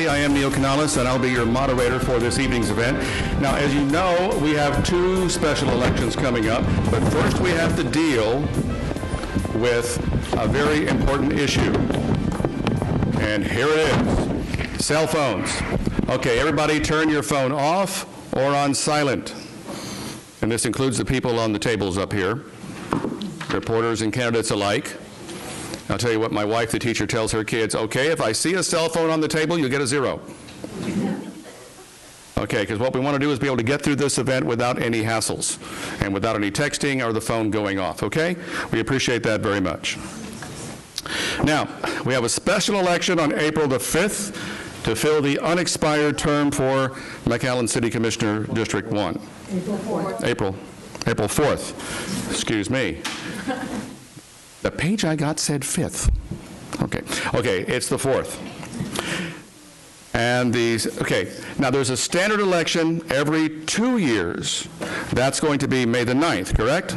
everybody. I am Neil Canales, and I'll be your moderator for this evening's event. Now, as you know, we have two special elections coming up, but first we have to deal with a very important issue. And here it is, cell phones. Okay, everybody turn your phone off or on silent. And this includes the people on the tables up here, reporters and candidates alike. I'll tell you what my wife, the teacher, tells her kids, okay, if I see a cell phone on the table, you get a 0. Okay, because what we want to do is be able to get through this event without any hassles and without any texting or the phone going off, okay? We appreciate that very much. Now, we have a special election on April the 5th to fill the unexpired term for McAllen City Commissioner District 1. April 4th. April 4th, excuse me. The page I got said 5th. Okay, it's the 4th. And now there's a standard election every 2 years. That's going to be May the 9th, correct?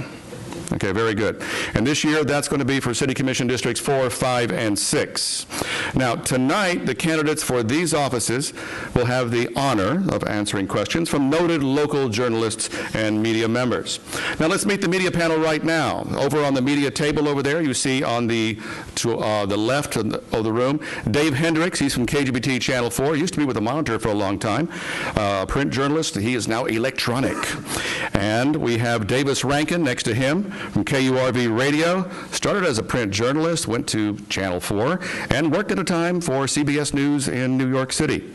Okay, very good. And this year, that's going to be for City Commission Districts 4, 5, and 6. Now, tonight, the candidates for these offices will have the honor of answering questions from noted local journalists and media members. Now, let's meet the media panel right now. Over on the media table over there, you see on the left of the room, Dave Hendricks. He's from KGBT Channel 4. He used to be with the Monitor for a long time. Print journalist. He is now electronic. And we have Davis Rankin next to him from KURV Radio. Started as a print journalist, went to Channel 4, and worked at a time for CBS News in New York City.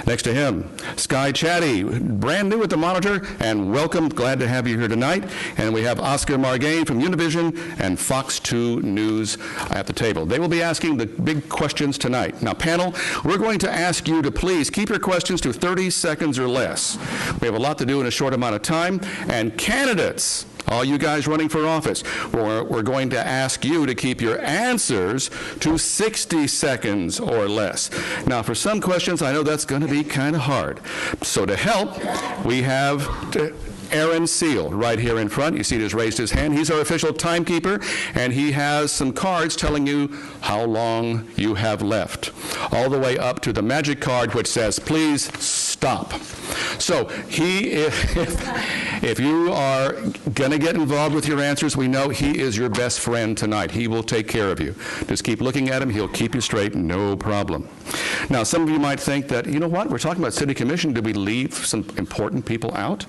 Next to him, Sky Chatty, brand new at the Monitor, and welcome, glad to have you here tonight. And we have Oscar Margain from Univision and Fox 2 News at the table. They will be asking the big questions tonight. Now, panel, we're going to ask you to please keep your questions to 30 seconds or less. We have a lot to do in a short amount of time, and candidates, all you guys running for office, we're going to ask you to keep your answers to 60 seconds or less. Now, for some questions, I know that's going to be kind of hard. So to help, we have Aaron Seal right here in front. You see he's raised his hand. He's our official timekeeper, and he has some cards telling you how long you have left, all the way up to the magic card which says, please stop. So if you are going to get involved with your answers, we know he is your best friend tonight. He will take care of you. Just keep looking at him. He'll keep you straight, no problem. Now, some of you might think that, you know what, we're talking about City Commission. Did we leave some important people out?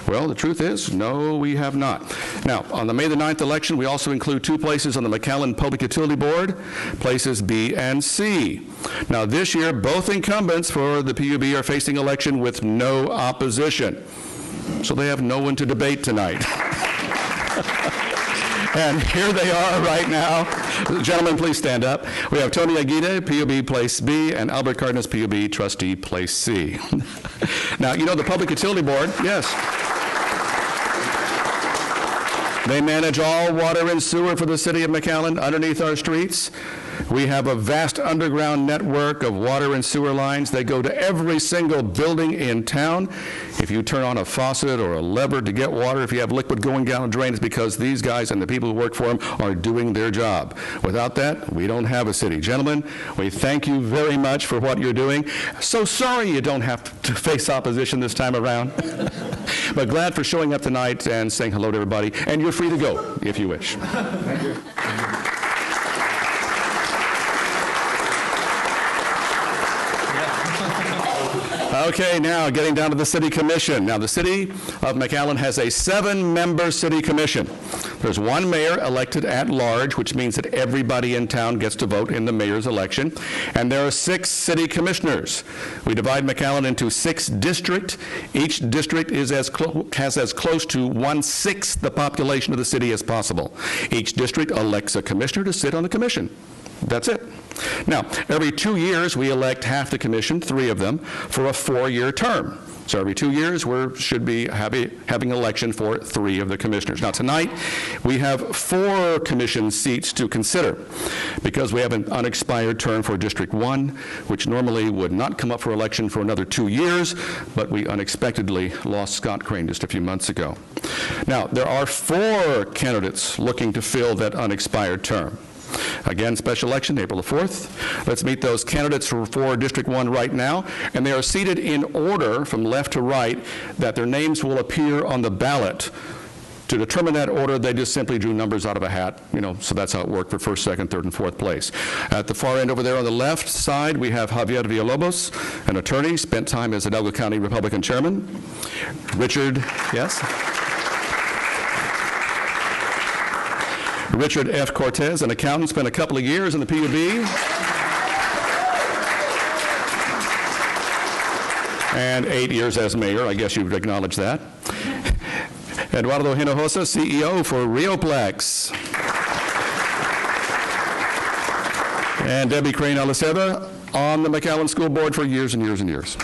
Well, the truth is, no, we have not. Now, on the May the 9th election, we also include 2 places on the McAllen Public Utility Board, places B and C. Now, this year, both incumbents for the PUB are facing election with no opposition. So they have no one to debate tonight. And here they are right now. Gentlemen, please stand up. We have Tony Aguirre, PUB Place B, and Albert Cardenas, PUB Trustee Place C. Now, you know the Public Utility Board, yes. They manage all water and sewer for the city of McAllen underneath our streets. We have a vast underground network of water and sewer lines. They go to every single building in town. If you turn on a faucet or a lever to get water, if you have liquid going down a drain, it's because these guys and the people who work for them are doing their job. Without that, we don't have a city. Gentlemen, we thank you very much for what you're doing. So sorry you don't have to face opposition this time around. But glad for showing up tonight and saying hello to everybody. And you're free to go if you wish. Thank you. Okay, now getting down to the City Commission. Now, the City of McAllen has a 7-member City Commission. There's 1 mayor elected at large, which means that everybody in town gets to vote in the mayor's election. And there are 6 city commissioners. We divide McAllen into 6 districts. Each district is has as close to 1/6 the population of the city as possible. Each district elects a commissioner to sit on the commission. That's it. Now, every 2 years, we elect half the commission, 3 of them, for a 4-year term. So every 2 years, we should be having election for 3 of the commissioners. Now, tonight, we have 4 commission seats to consider because we have an unexpired term for District 1, which normally would not come up for election for another 2 years, but we unexpectedly lost Scott Crane just a few months ago. Now, there are 4 candidates looking to fill that unexpired term. Again, special election, April the 4th. Let's meet those candidates for District 1 right now, and they are seated in order from left to right that their names will appear on the ballot. To determine that order, they just simply drew numbers out of a hat, so that's how it worked for first, second, third, and fourth place. At the far end over there on the left side, we have Javier Villalobos, an attorney, spent time as Hidalgo County Republican chairman. Richard F. Cortez, an accountant, spent a couple of years in the PUB. And 8 years as mayor. I guess you'd acknowledge that. Eduardo Hinojosa, CEO for Rioplex. And Debbie Crane Aliseda on the McAllen School Board for years and years and years.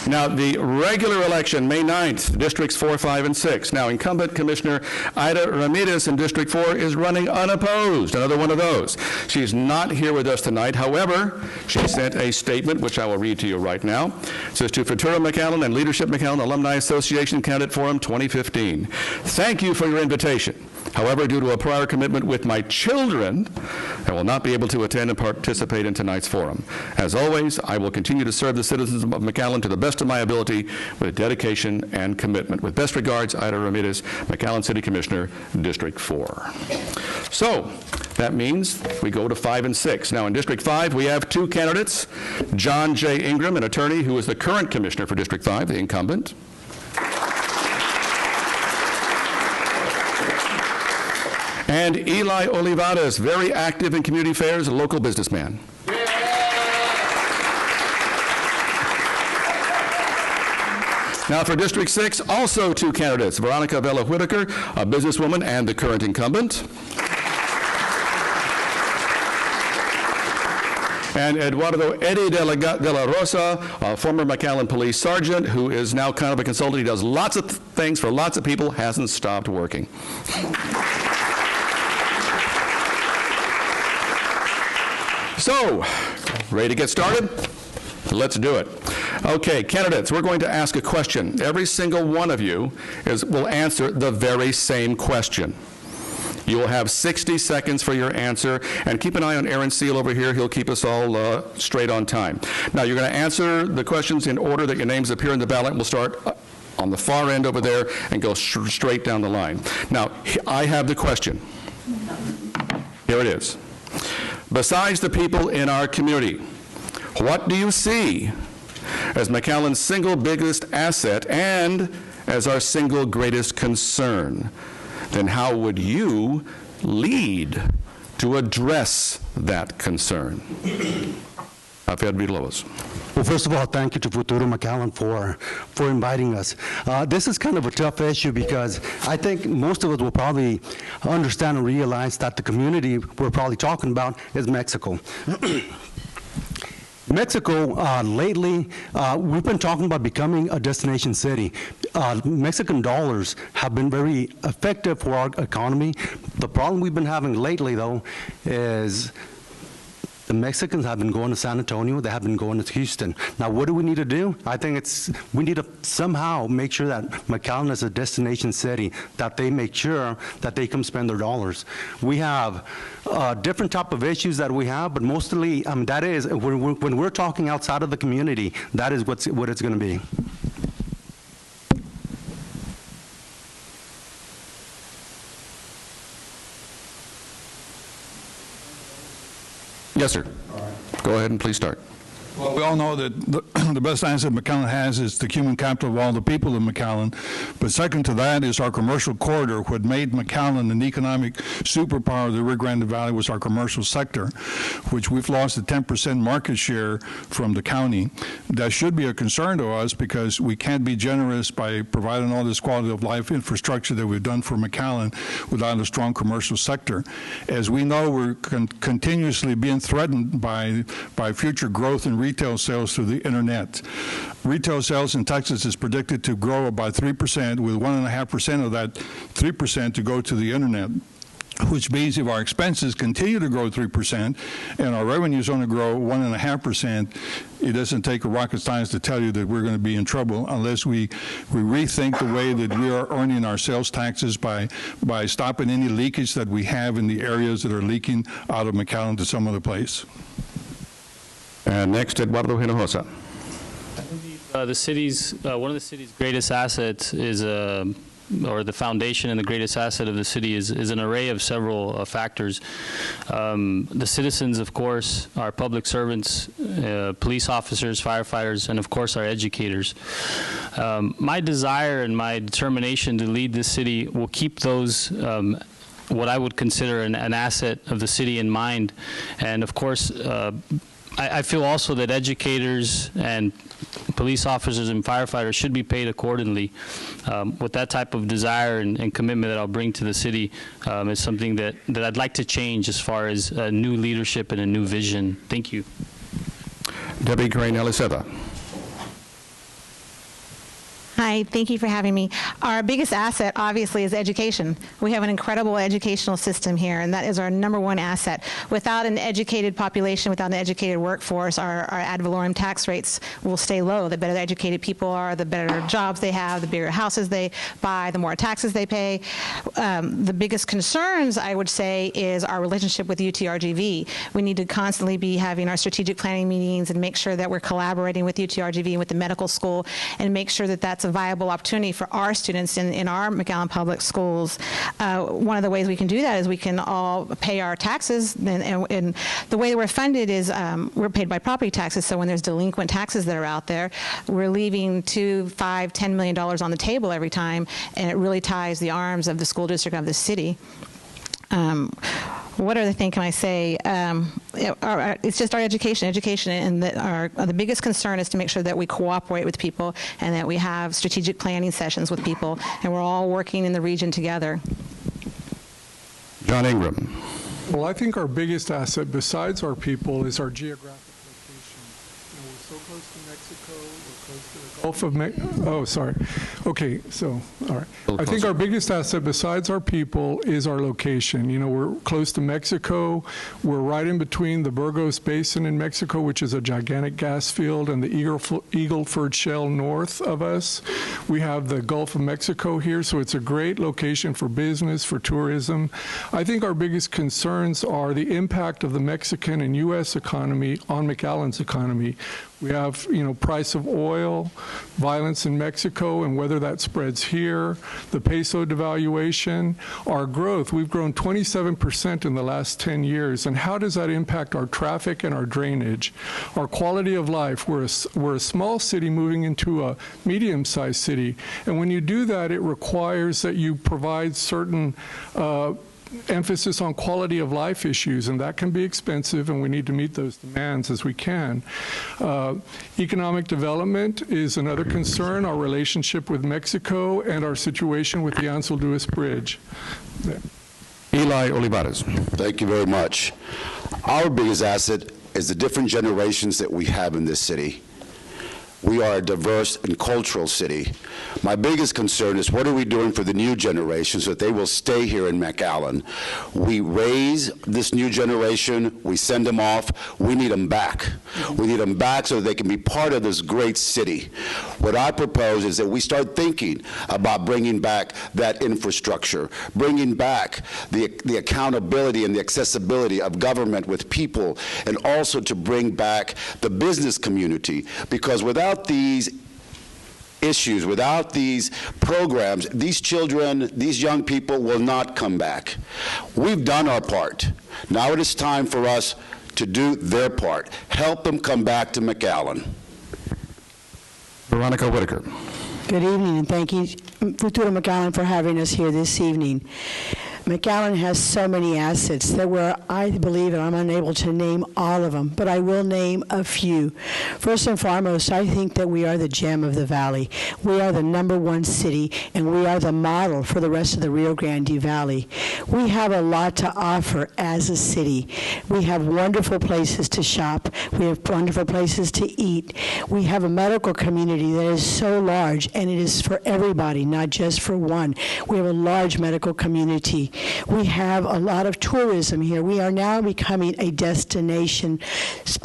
Now, the regular election, May 9th, Districts 4, 5, and 6. Now, incumbent Commissioner Aida Ramirez in District 4 is running unopposed, another one of those. She's not here with us tonight. However, she sent a statement, which I will read to you right now. It says, to FUTURO McAllen and Leadership McAllen Alumni Association Candidate Forum 2015. Thank you for your invitation. However, due to a prior commitment with my children, I will not be able to attend and participate in tonight's forum. As always, I will continue to serve the citizens of McAllen to the best of my ability with dedication and commitment. With best regards, Aida Ramirez, McAllen City Commissioner, District 4. So, that means we go to 5 and 6. Now, in District 5, we have two candidates, John J. Ingram, an attorney who is the current commissioner for District 5, the incumbent. And Eli Olivarez, very active in community affairs, a local businessman. Now for District 6, also two candidates, Veronica Vela Whitacre, a businesswoman and the current incumbent. And Eduardo DeLaRosa, a former McAllen police sergeant who is now kind of a consultant. He does lots of things for lots of people, hasn't stopped working. So, ready to get started? Let's do it. Okay, candidates, we're going to ask a question. Every single one of you will answer the very same question. You will have 60 seconds for your answer, and keep an eye on Aaron Seal over here. He'll keep us all straight on time. Now, you're going to answer the questions in order that your names appear in the ballot. We'll start on the far end over there and go straight down the line. Now, I have the question. Here it is. Besides the people in our community, what do you see as McAllen's single biggest asset and as our single greatest concern? Then how would you lead to address that concern? Javier Villalobos. Well, first of all, thank you to Futuro McAllen for inviting us. This is kind of a tough issue because I think most of us will probably understand and realize that the community we're probably talking about is Mexico. Mexico, lately, we've been talking about becoming a destination city. Mexican dollars have been very effective for our economy. The problem we've been having lately, though, is the Mexicans have been going to San Antonio, they have been going to Houston. Now, what do we need to do? I think we need to somehow make sure that McAllen is a destination city, that they make sure that they can spend their dollars. We have different type of issues that we have, but mostly, that is, when we're talking outside of the community, that is what it's going to be. Yes, sir. All right. Go ahead and please start. Well, we all know that the best asset McAllen has is the human capital of all the people of McAllen. But second to that is our commercial corridor. What made McAllen an economic superpower of the Rio Grande Valley was our commercial sector, which we've lost a 10% market share from the county. That should be a concern to us because we can't be generous by providing all this quality of life infrastructure that we've done for McAllen without a strong commercial sector. As we know, we're continuously being threatened by future growth in retail sales through the internet. Retail sales in Texas is predicted to grow by 3%, with 1.5% of that 3% to go to the internet, which means if our expenses continue to grow 3% and our revenues only grow 1.5%, it doesn't take a rocket science to tell you that we're going to be in trouble unless we rethink the way that we are earning our sales taxes by stopping any leakage that we have in the areas that are leaking out of McAllen to some other place. And next, Eduardo Hinojosa. The city's one of the city's greatest assets is or the foundation and the greatest asset of the city is an array of several factors. The citizens, of course, our public servants, police officers, firefighters, and of course our educators. My desire and my determination to lead this city will keep those what I would consider an asset of the city in mind. And of course, I feel also that educators and police officers and firefighters should be paid accordingly. With that type of desire and commitment that I'll bring to the city is something that I'd like to change as far as new leadership and a new vision. Thank you. Debbie Crane Aliseda. Hi, thank you for having me. Our biggest asset, obviously, is education. We have an incredible educational system here, and that is our #1 asset. Without an educated population, without an educated workforce, our ad valorem tax rates will stay low. The better educated people are, the better jobs they have, the bigger houses they buy, the more taxes they pay. The biggest concerns, I would say, is our relationship with UTRGV. We need to constantly be having our strategic planning meetings and make sure that we're collaborating with UTRGV and with the medical school and make sure that that's a viable opportunity for our students in our McAllen Public Schools. One of the ways we can do that is we can all pay our taxes, and the way that we're funded is we're paid by property taxes, so when there's delinquent taxes that are out there, we're leaving $2, $5, $10 million on the table every time, and it really ties the arms of the school district of the city. What other thing can I say? It's just our education, and the biggest concern is to make sure that we cooperate with people and that we have strategic planning sessions with people, and we're all working in the region together. John Ingram. Well, I think our biggest asset besides our people is our geographic location. We're so close to Mexico, we're close to the Gulf of Mexico. Oh, sorry. Okay, so, all right. I think our biggest asset besides our people is our location. We're close to Mexico. We're right in between the Burgos Basin in Mexico, which is a gigantic gas field, and the Eagleford Shale north of us. We have the Gulf of Mexico here, so it's a great location for business, for tourism. I think our biggest concerns are the impact of the Mexican and U.S. economy on McAllen's economy. We have, price of oil, violence in Mexico, and whether that spreads here, the peso devaluation, our growth. We've grown 27% in the last 10 years, and how does that impact our traffic and our drainage? Our quality of life. We're a small city moving into a medium-sized city, and when you do that, it requires that you provide certain emphasis on quality of life issues, and that can be expensive, and we need to meet those demands as we can. Economic development is another concern, our relationship with Mexico and our situation with the Ansel Lewis Bridge. Eli Olivarez. Thank you very much. Our biggest asset is the different generations that we have in this city. We are a diverse and cultural city. My biggest concern is what are we doing for the new generation so that they will stay here in McAllen? We raise this new generation, we send them off, we need them back. We need them back so that they can be part of this great city. What I propose is that we start thinking about bringing back that infrastructure, bringing back the accountability and the accessibility of government with people, and also to bring back the business community, because without these issues, without these programs, these children, these young people will not come back. We've done our part. Now it is time for us to do their part. Help them come back to McAllen. Veronica Whitacre. Good evening, and thank you, Futuro McAllen, for having us here this evening. McAllen has so many assets that I believe, and I'm unable to name all of them, but I will name a few. First and foremost, I think that we are the gem of the valley. We are the #1 city, and we are the model for the rest of the Rio Grande Valley. We have a lot to offer as a city. We have wonderful places to shop. We have wonderful places to eat. We have a medical community that is so large, and it is for everybody, not just for one. We have a large medical community. We have a lot of tourism here. We are now becoming a destination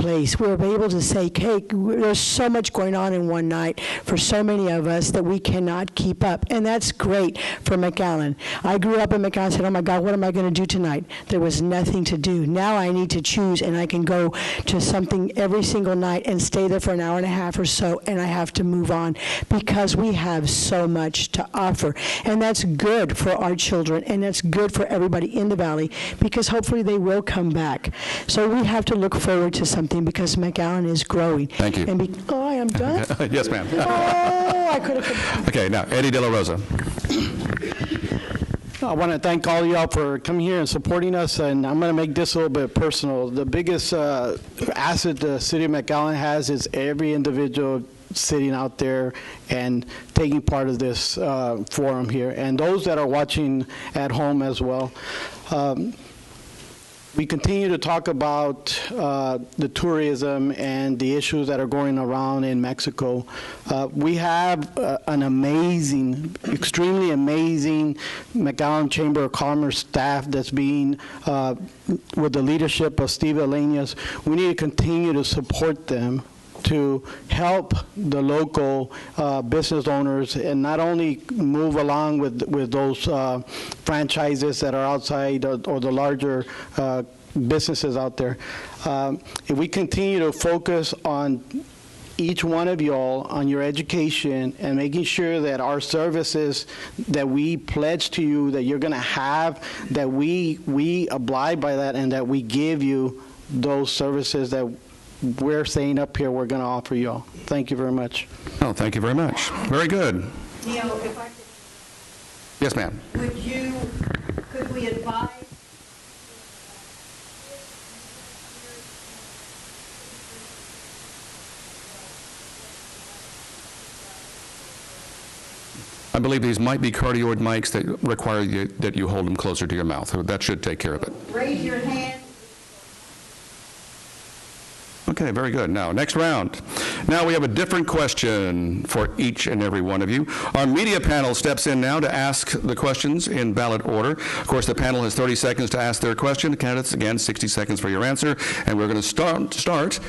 place. We're able to say, hey, there's so much going on in one night for so many of us that we cannot keep up. And that's great for McAllen. I grew up in McAllen and said, oh my God, what am I going to do tonight? There was nothing to do. Now I need to choose, and I can go to something every single night and stay there for an hour and a half or so, and I have to move on because we have so much to offer. And that's good for our children, and that's good for everybody in the Valley because hopefully they will come back. So we have to look forward to something because McAllen is growing. Thank you. And oh, I am done? Yes, ma'am. Oh, I could have. Okay, now, Eddie DeLaRosa. I want to thank all of y'all for coming here and supporting us, and I'm going to make this a little bit personal. The biggest asset the city of McAllen has is every individual sitting out there and taking part of this forum here, and those that are watching at home as well. We continue to talk about the tourism and the issues that are going around in Mexico. We have an amazing, extremely amazing McAllen Chamber of Commerce staff that's being, with the leadership of Steve Eleñas. We need to continue to support them to help the local business owners and not only move along with those franchises that are outside or the larger businesses out there. If we continue to focus on each one of y'all on your education and making sure that our services that we pledge to you that you're going to have, that we abide by that and that we give you those services that we're saying up here we're going to offer you all. Thank you very much. Oh, thank you very much. Very good. Neil, if I could... Yes, ma'am. Could we advise... I believe these might be cardioid mics that require that you hold them closer to your mouth. That should take care of it. Raise your hand. Okay, very good. Now, next round. Now we have a different question for each and every one of you. Our media panel steps in now to ask the questions in ballot order. Of course, the panel has 30 seconds to ask their question. The candidates, again, 60 seconds for your answer. And we're going to start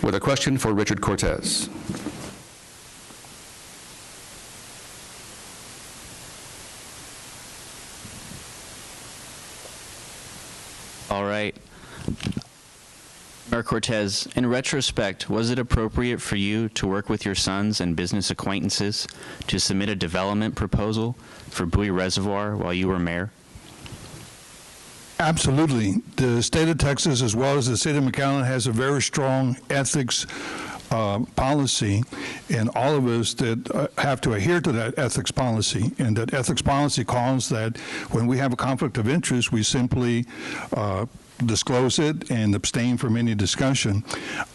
with a question for Richard Cortez. All right. Mayor Cortez, in retrospect, was it appropriate for you to work with your sons and business acquaintances to submit a development proposal for Bowie Reservoir while you were mayor? Absolutely. The state of Texas, as well as the city of McAllen, has a very strong ethics policy, and all of us that have to adhere to that ethics policy. And that ethics policy calls that when we have a conflict of interest, we simply disclose it and abstain from any discussion.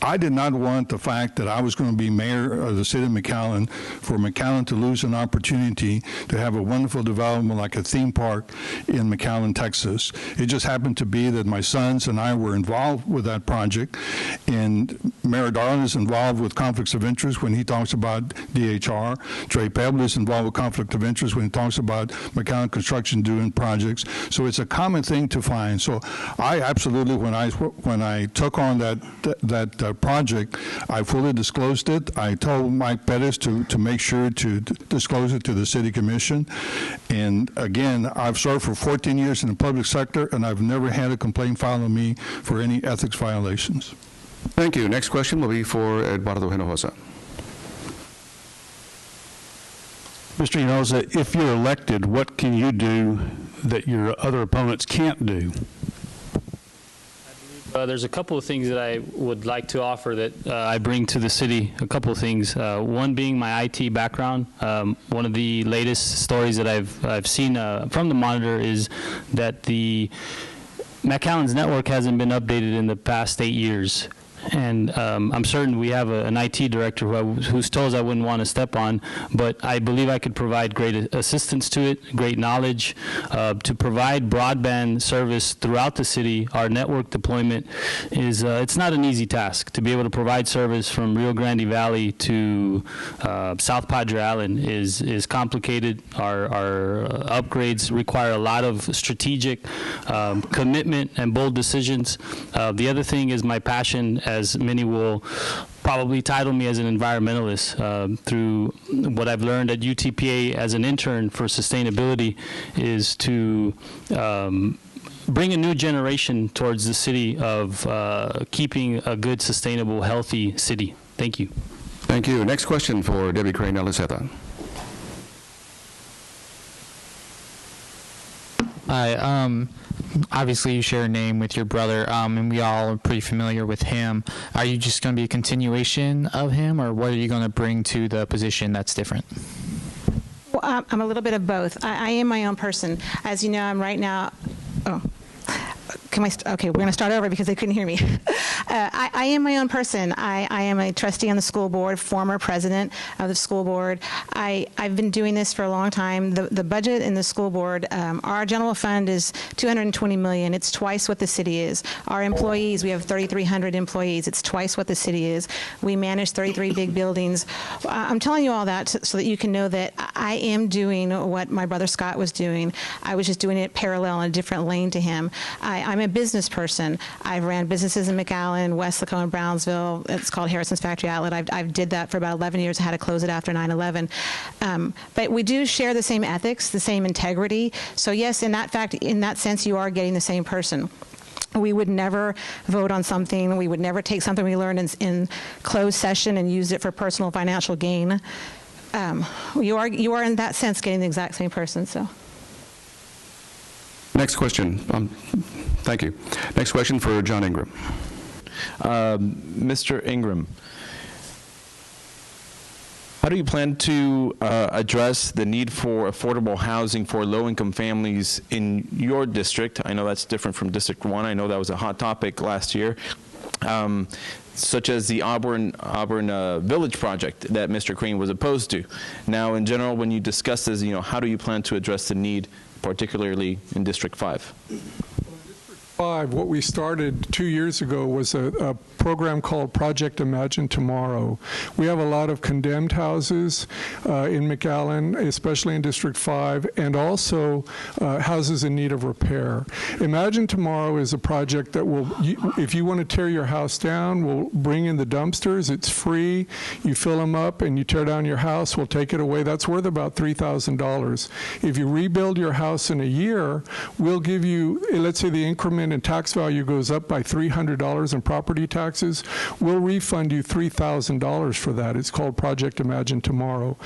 I did not want the fact that I was going to be mayor of the city of McAllen for McAllen to lose an opportunity to have a wonderful development like a theme park in McAllen, Texas. It just happened to be that my sons and I were involved with that project, and Mayor Darling is involved with conflicts of interest when he talks about DHR. Trey Pebble is involved with conflict of interest when he talks about McAllen Construction doing projects. So it's a common thing to find. So I absolutely, when I took on that project, I fully disclosed it. I told Mike Pettis to make sure to disclose it to the city commission. And again, I've served for 14 years in the public sector, and I've never had a complaint filed on me for any ethics violations. Thank you. Next question will be for Eduardo Hinojosa. Mr. Hinojosa, if you're elected, what can you do that your other opponents can't do? There's a couple of things that I would like to offer that I bring to the city. A couple of things. One being my IT background. One of the latest stories that I've seen from the Monitor is that the McAllen's network hasn't been updated in the past 8 years. and I'm certain we have an IT director whose toes I wouldn't want to step on, but I believe I could provide great assistance to it, great knowledge, to provide broadband service throughout the city. Our network deployment is, it's not an easy task. To be able to provide service from Rio Grande Valley to South Padre Island is complicated. Our upgrades require a lot of strategic commitment and bold decisions. The other thing is my passion, as many will probably title me as an environmentalist, through what I've learned at UTPA as an intern for sustainability, is to bring a new generation towards the city of keeping a good, sustainable, healthy city. Thank you. Thank you. Next question for Debbie Crane Aliseda. Hi. Obviously, you share a name with your brother, and we all are pretty familiar with him. Are you just going to be a continuation of him, or what are you going to bring to the position that's different? Well, I'm a little bit of both. I am my own person. As you know, I'm right now. Oh. Okay, we're going to start over because they couldn't hear me. I am my own person. I am a trustee on the school board, former president of the school board. I've been doing this for a long time. The budget in the school board, our general fund is $220 million. It's twice what the city is. Our employees, we have 3,300 employees. It's twice what the city is. We manage 33 big buildings. I'm telling you all that so that you can know that I am doing what my brother Scott was doing. I was just doing it parallel in a different lane to him. I'm a business person. I've ran businesses in McAllen, Westlaco, and Brownsville. It's called Harrison's Factory Outlet. I did that for about 11 years. I had to close it after 9/11. But we do share the same ethics, the same integrity. So yes, in that sense, you are getting the same person. We would never vote on something. We would never take something we learned in closed session and use it for personal financial gain. You are in that sense getting the exact same person. So. Next question. Thank you. Next question for John Ingram. Mr. Ingram, how do you plan to address the need for affordable housing for low-income families in your district? I know that's different from District 1. I know that was a hot topic last year, such as the Auburn Village project that Mr. Crane was opposed to. Now, in general, when you discuss this, how do you plan to address the need, particularly in District 5? What we started 2 years ago was a program called Project Imagine Tomorrow. We have a lot of condemned houses in McAllen, especially in District 5, and also houses in need of repair. Imagine Tomorrow is a project that will, if you want to tear your house down, we'll bring in the dumpsters. It's free. You fill them up and you tear down your house. We'll take it away. That's worth about $3,000. If you rebuild your house in a year, we'll give you, let's say the increment in tax value goes up by $300 in property taxes, we'll refund you $3,000 for that. It's called Project Imagine Tomorrow.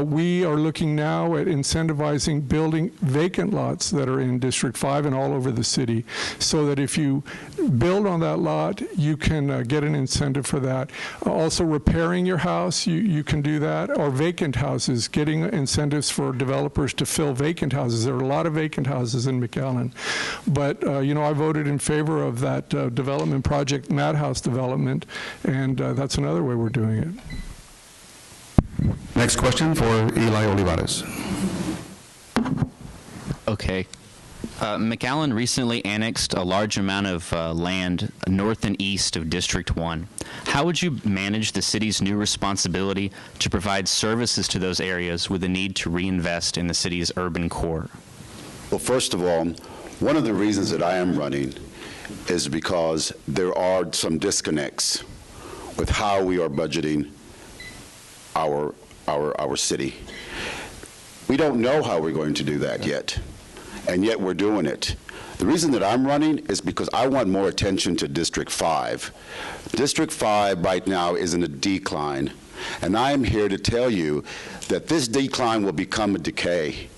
We are looking now at incentivizing building vacant lots that are in District 5 and all over the city, so that if you build on that lot, you can get an incentive for that. Also, repairing your house, you can do that, or vacant houses, getting incentives for developers to fill vacant houses. There are a lot of vacant houses in McAllen. But, I voted in favor of that development project, Madhouse development, and that's another way we're doing it. Next question for Eli Olivarez. Okay. McAllen recently annexed a large amount of land north and east of District 1. How would you manage the city's new responsibility to provide services to those areas with the need to reinvest in the city's urban core? Well, first of all, one of the reasons that I am running is because there are some disconnects with how we are budgeting our city. We don't know how we're going to do that yet, and yet we're doing it. The reason that I'm running is because I want more attention to District 5. District 5 right now is in a decline, and I am here to tell you that this decline will become a decay.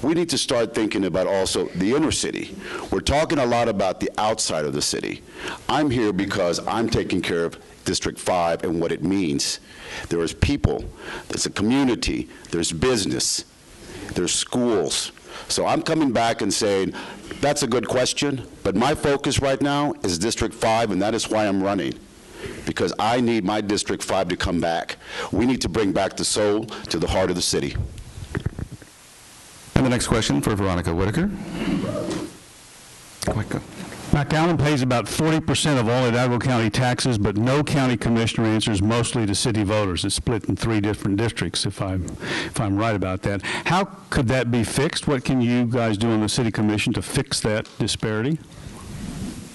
We need to start thinking about also the inner city. We're talking a lot about the outside of the city. I'm here because I'm taking care of District 5 and what it means. There is people, there's a community, there's business, there's schools. So I'm coming back and saying, that's a good question, but my focus right now is District 5, and that is why I'm running. because I need my District 5 to come back. We need to bring back the soul to the heart of the city. And the next question for Veronica Whitacre. McAllen pays about 40% of all Hidalgo County taxes, but no county commissioner answers mostly to city voters. It's split in 3 different districts, if I'm right about that. How could that be fixed? What can you guys do on the city commission to fix that disparity?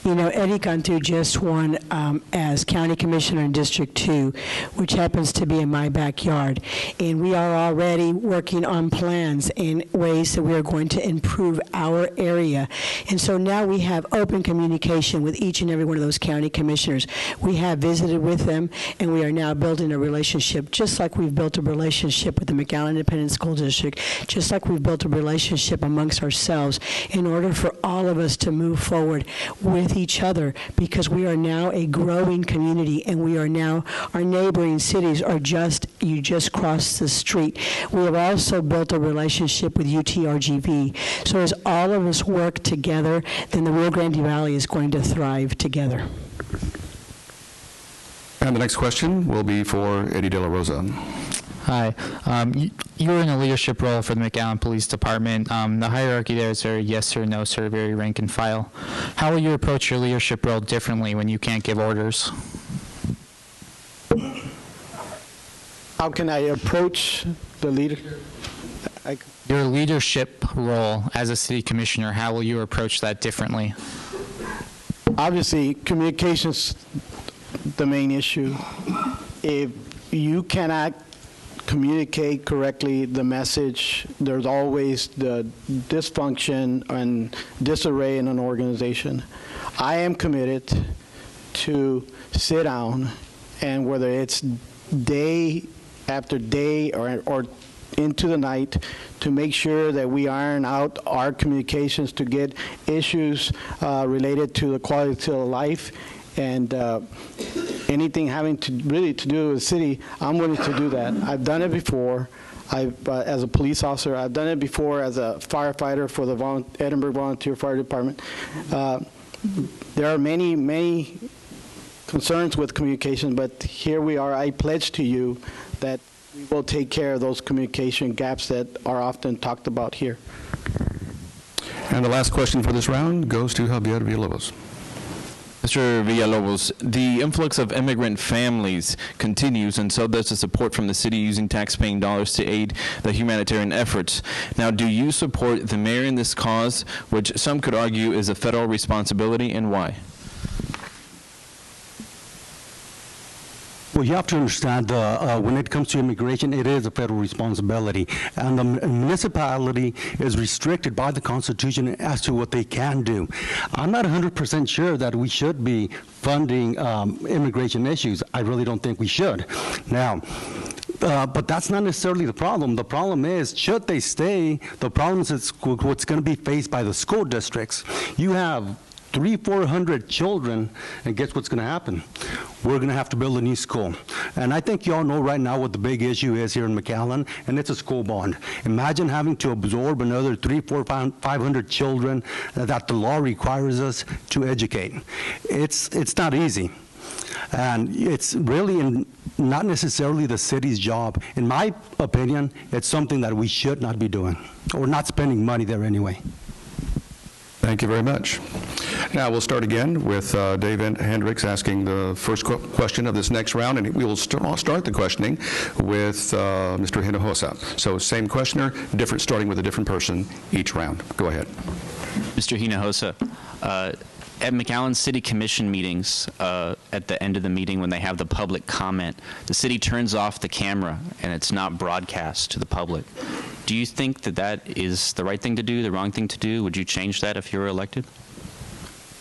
You know, Eddie Cantu just won as county commissioner in District 2, which happens to be in my backyard. And we are already working on plans and ways that we are going to improve our area. And so now we have open communication with each and every one of those county commissioners. We have visited with them, and we are now building a relationship, just like we've built a relationship with the McAllen Independent School District, just like we've built a relationship amongst ourselves in order for all of us to move forward with each other, because we are now a growing community, and we are now, our neighboring cities are you just cross the street. We have also built a relationship with UTRGV. So as all of us work together, then the Rio Grande Valley is going to thrive together. And the next question will be for Eddie DeLaRosa. Hi. You're in a leadership role for the McAllen Police Department. The hierarchy there is very yes or no, sort of very rank and file. How will you approach your leadership role differently when you can't give orders? How can I approach the leader? Your leadership role as a city commissioner, how will you approach that differently? Obviously, communication's the main issue. If you cannot communicate correctly the message, there's always the dysfunction and disarray in an organization. I am committed to sit down, and whether it's day after day or into the night, to make sure that we iron out our communications to get issues related to the quality of life and anything having to really to do with the city. I'm willing to do that. I've done it before. As a police officer, I've done it before as a firefighter for the Edinburgh Volunteer Fire Department. There are many concerns with communication, but here we are. I pledge to you that we will take care of those communication gaps that are often talked about here. And the last question for this round goes to Javier Villalobos. Mr. Villalobos, the influx of immigrant families continues, and so does the support from the city using tax-paying dollars to aid the humanitarian efforts. Now, do you support the mayor in this cause, which some could argue is a federal responsibility, and why? Well, you have to understand, when it comes to immigration, it is a federal responsibility, and the municipality is restricted by the Constitution as to what they can do. I'm not 100% sure that we should be funding immigration issues. I really don't think we should. Now, but that's not necessarily the problem. The problem is, should they stay, the problem is what's going to be faced by the school districts. You have 300-400 children, and guess what's going to happen? We're going to have to build a new school. And I think you all know right now what the big issue is here in McAllen, and it's a school bond. Imagine having to absorb another 500 children that the law requires us to educate. It's not easy. And it's really not necessarily the city's job. In my opinion, it's something that we should not be doing, or not spending money there anyway. Thank you very much. Now we'll start again with David Hendricks asking the first question of this next round, and we will start the questioning with Mr. Hinojosa. So same questioner, starting with a different person each round. Go ahead. Mr. Hinojosa, at McAllen City Commission meetings, at the end of the meeting when they have the public comment, the city turns off the camera and it's not broadcast to the public. Do you think that that is the right thing to do, the wrong thing to do? Would you change that if you were elected?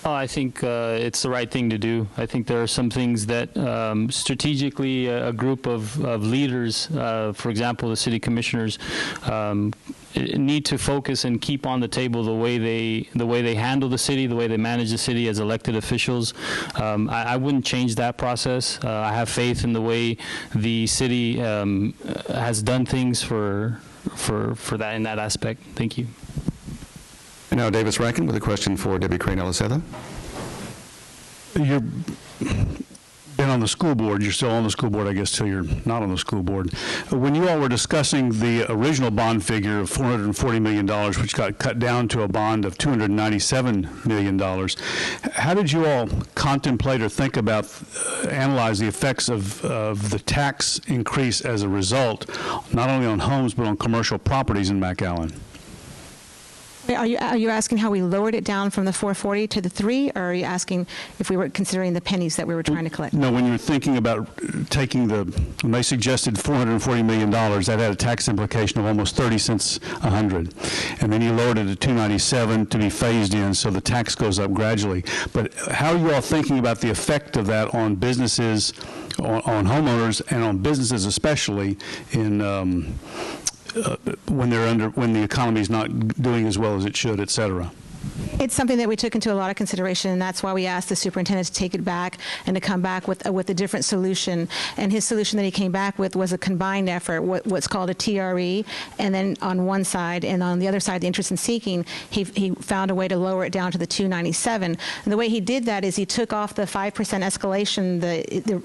I think it's the right thing to do. I think there are some things that strategically a group of leaders, for example, the city commissioners, need to focus and keep on the table the way they handle the city, the way they manage the city as elected officials. I wouldn't change that process. I have faith in the way the city has done things for that in that aspect. Thank you. And now Davis Rankin with a question for Debbie Crane Aliseda. You've been on the school board. You're still on the school board, I guess, till you're not on the school board. When you all were discussing the original bond figure of $440 million, which got cut down to a bond of $297 million, how did you all contemplate or think about, analyze the effects of the tax increase as a result, not only on homes but on commercial properties in McAllen? Are you asking how we lowered it down from the 440 to the 3, or are you asking if we were considering the pennies that we were trying to collect? No, when you were thinking about taking when they suggested $440 million, that had a tax implication of almost 30 cents a hundred. And then you lowered it to 297 to be phased in, so the tax goes up gradually. But how are you all thinking about the effect of that on businesses, on homeowners, and on businesses especially in when the economy is not doing as well as it should, et cetera? It's something that we took into a lot of consideration, and that's why we asked the superintendent to take it back and to come back with a different solution. And his solution that he came back with was a combined effort, what's called a TRE, and then on one side, and on the other side, the interest in seeking, he found a way to lower it down to the 297. And the way he did that is he took off the 5% escalation,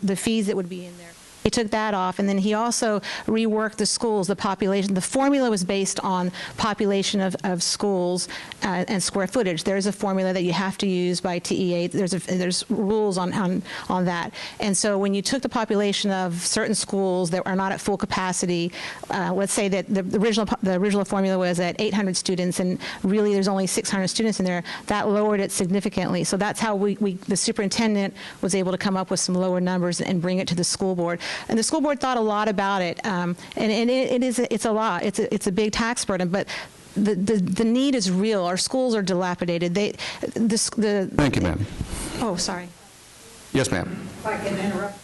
the fees that would be in there. He took that off, and then he also reworked the schools, the population. The formula was based on population of schools and square footage. There's a formula that you have to use by TEA. There's rules on that. And so when you took the population of certain schools that are not at full capacity, let's say that the original formula was at 800 students, and really there's only 600 students in there, that lowered it significantly. So that's how the superintendent was able to come up with some lower numbers and bring it to the school board. And the school board thought a lot about it, and it's a lot. It's a big tax burden, but the need is real. Our schools are dilapidated. Thank you, ma'am. Oh, sorry. Yes, ma'am. If I can interrupt.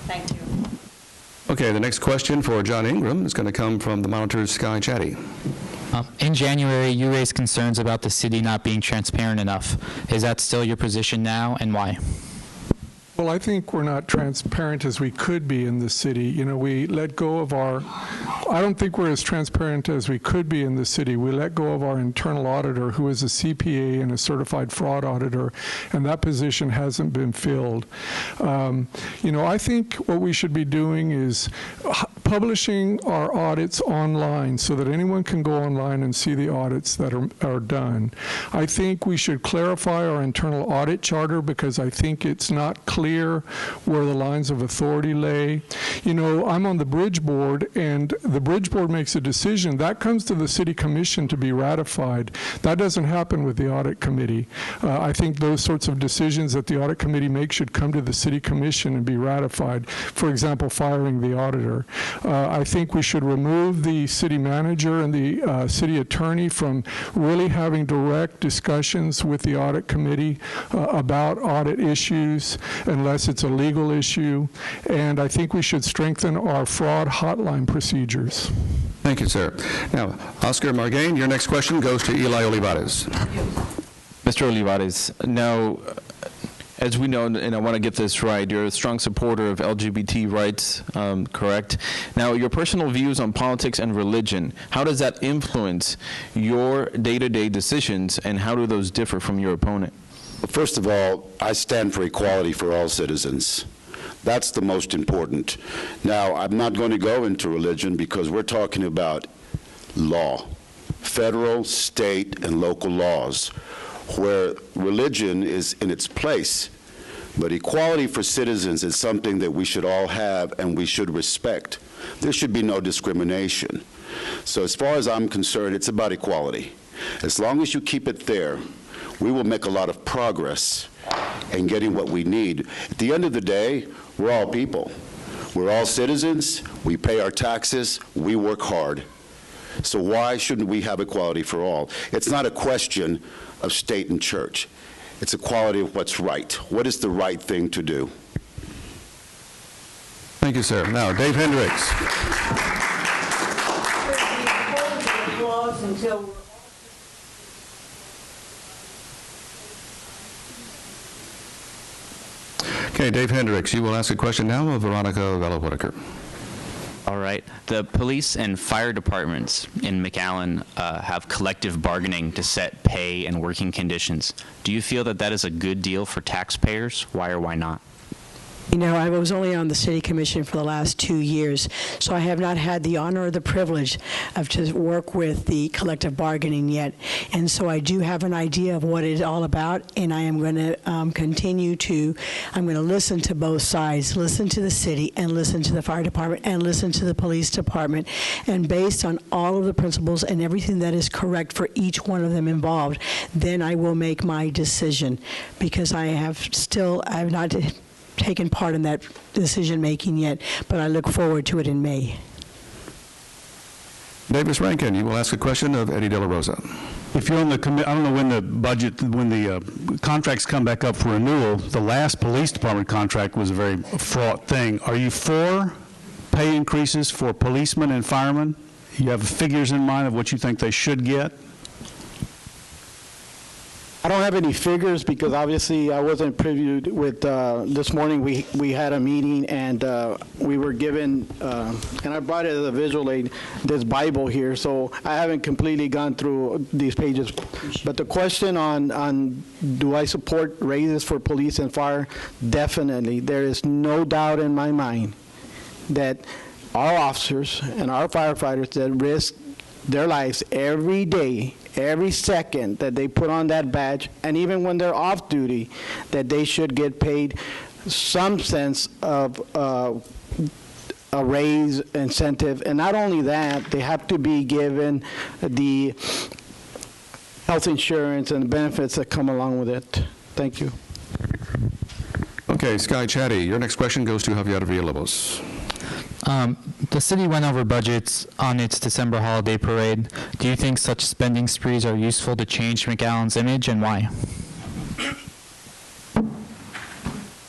Thank you. Okay, the next question for John Ingram is going to come from the Monitor's Sky Chatty. In January, you raised concerns about the city not being transparent enough. Is that still your position now, and why? Well, I think we're not transparent as we could be in the city. You know, we let go of I don't think we're as transparent as we could be in the city. We let go of our internal auditor, who is a CPA and a certified fraud auditor, and that position hasn't been filled. You know, I think what we should be doing is publishing our audits online so that anyone can go online and see the audits that are done. I think we should clarify our internal audit charter, because I think it's not clear where the lines of authority lay. You know, I'm on the bridge board, and the bridge board makes a decision. That comes to the city commission to be ratified. That doesn't happen with the audit committee. I think those sorts of decisions that the audit committee makes should come to the city commission and be ratified. For example, firing the auditor. I think we should remove the city manager and the city attorney from really having direct discussions with the audit committee about audit issues, unless it's a legal issue. And I think we should strengthen our fraud hotline procedures. Thank you, sir. Now, Oscar Margain, your next question goes to Eli Olivarez. Mr. Olivarez, now, as we know, and I want to get this right, you're a strong supporter of LGBT rights, correct? Now, your personal views on politics and religion, how does that influence your day-to-day decisions, and how do those differ from your opponent? First of all, I stand for equality for all citizens. That's the most important. Now, I'm not going to go into religion because we're talking about law, federal, state, and local laws, where religion is in its place. But equality for citizens is something that we should all have and we should respect. There should be no discrimination. So as far as I'm concerned, it's about equality. As long as you keep it there, we will make a lot of progress in getting what we need. At the end of the day, we're all people. We're all citizens. We pay our taxes. We work hard. So why shouldn't we have equality for all? It's not a question of state and church. It's equality of what's right. What is the right thing to do? Thank you, sir. Now, Dave Hendricks. Okay, Dave Hendricks, you will ask a question now of Veronica Whitacre. All right. The police and fire departments in McAllen have collective bargaining to set pay and working conditions. Do you feel that that is a good deal for taxpayers? Why or why not? You know, I was only on the city commission for the last 2 years, so I have not had the honor or the privilege of to work with the collective bargaining yet. And so I do have an idea of what it's all about, and I am going to I'm going to listen to both sides, listen to the city and listen to the fire department and listen to the police department. And based on all of the principles and everything that is correct for each one of them involved, then I will make my decision, because I have not taken part in that decision-making yet, but I look forward to it in May. Davis Rankin, you will ask a question of Eddie DeLaRosa. If you're on the I don't know when the contracts come back up for renewal. The last police department contract was a very fraught thing. Are you for pay increases for policemen and firemen? You have figures in mind of what you think they should get? I don't have any figures because obviously I wasn't previewed with, this morning we had a meeting and we were given, and I brought it as a visual aid, this Bible here, so I haven't completely gone through these pages. But the question on do I support raises for police and fire? Definitely. There is no doubt in my mind that our officers and our firefighters that risk their lives every day, every second that they put on that badge, and even when they're off duty, that they should get paid some sense of a raise incentive. And not only that, they have to be given the health insurance and the benefits that come along with it. Thank you. Okay, Sky Chatty, your next question goes to Javier Villalobos. The city went over budgets on its December holiday parade. Do you think such spending sprees are useful to change McAllen's image, and why?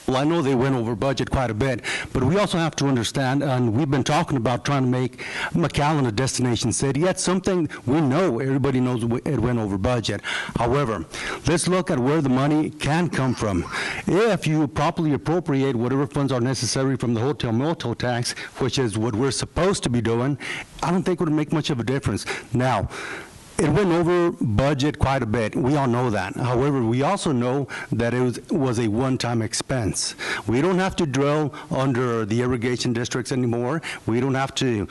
Well, I know they went over budget quite a bit, but we also have to understand, and we've been talking about trying to make McAllen a destination city. That's something we know, everybody knows it went over budget. However, let's look at where the money can come from. If you properly appropriate whatever funds are necessary from the hotel-motel tax, which is what we're supposed to be doing, I don't think it would make much of a difference. Now, it went over budget quite a bit. We all know that. However, we also know that it was a one-time expense. We don't have to drill under the irrigation districts anymore. We don't have to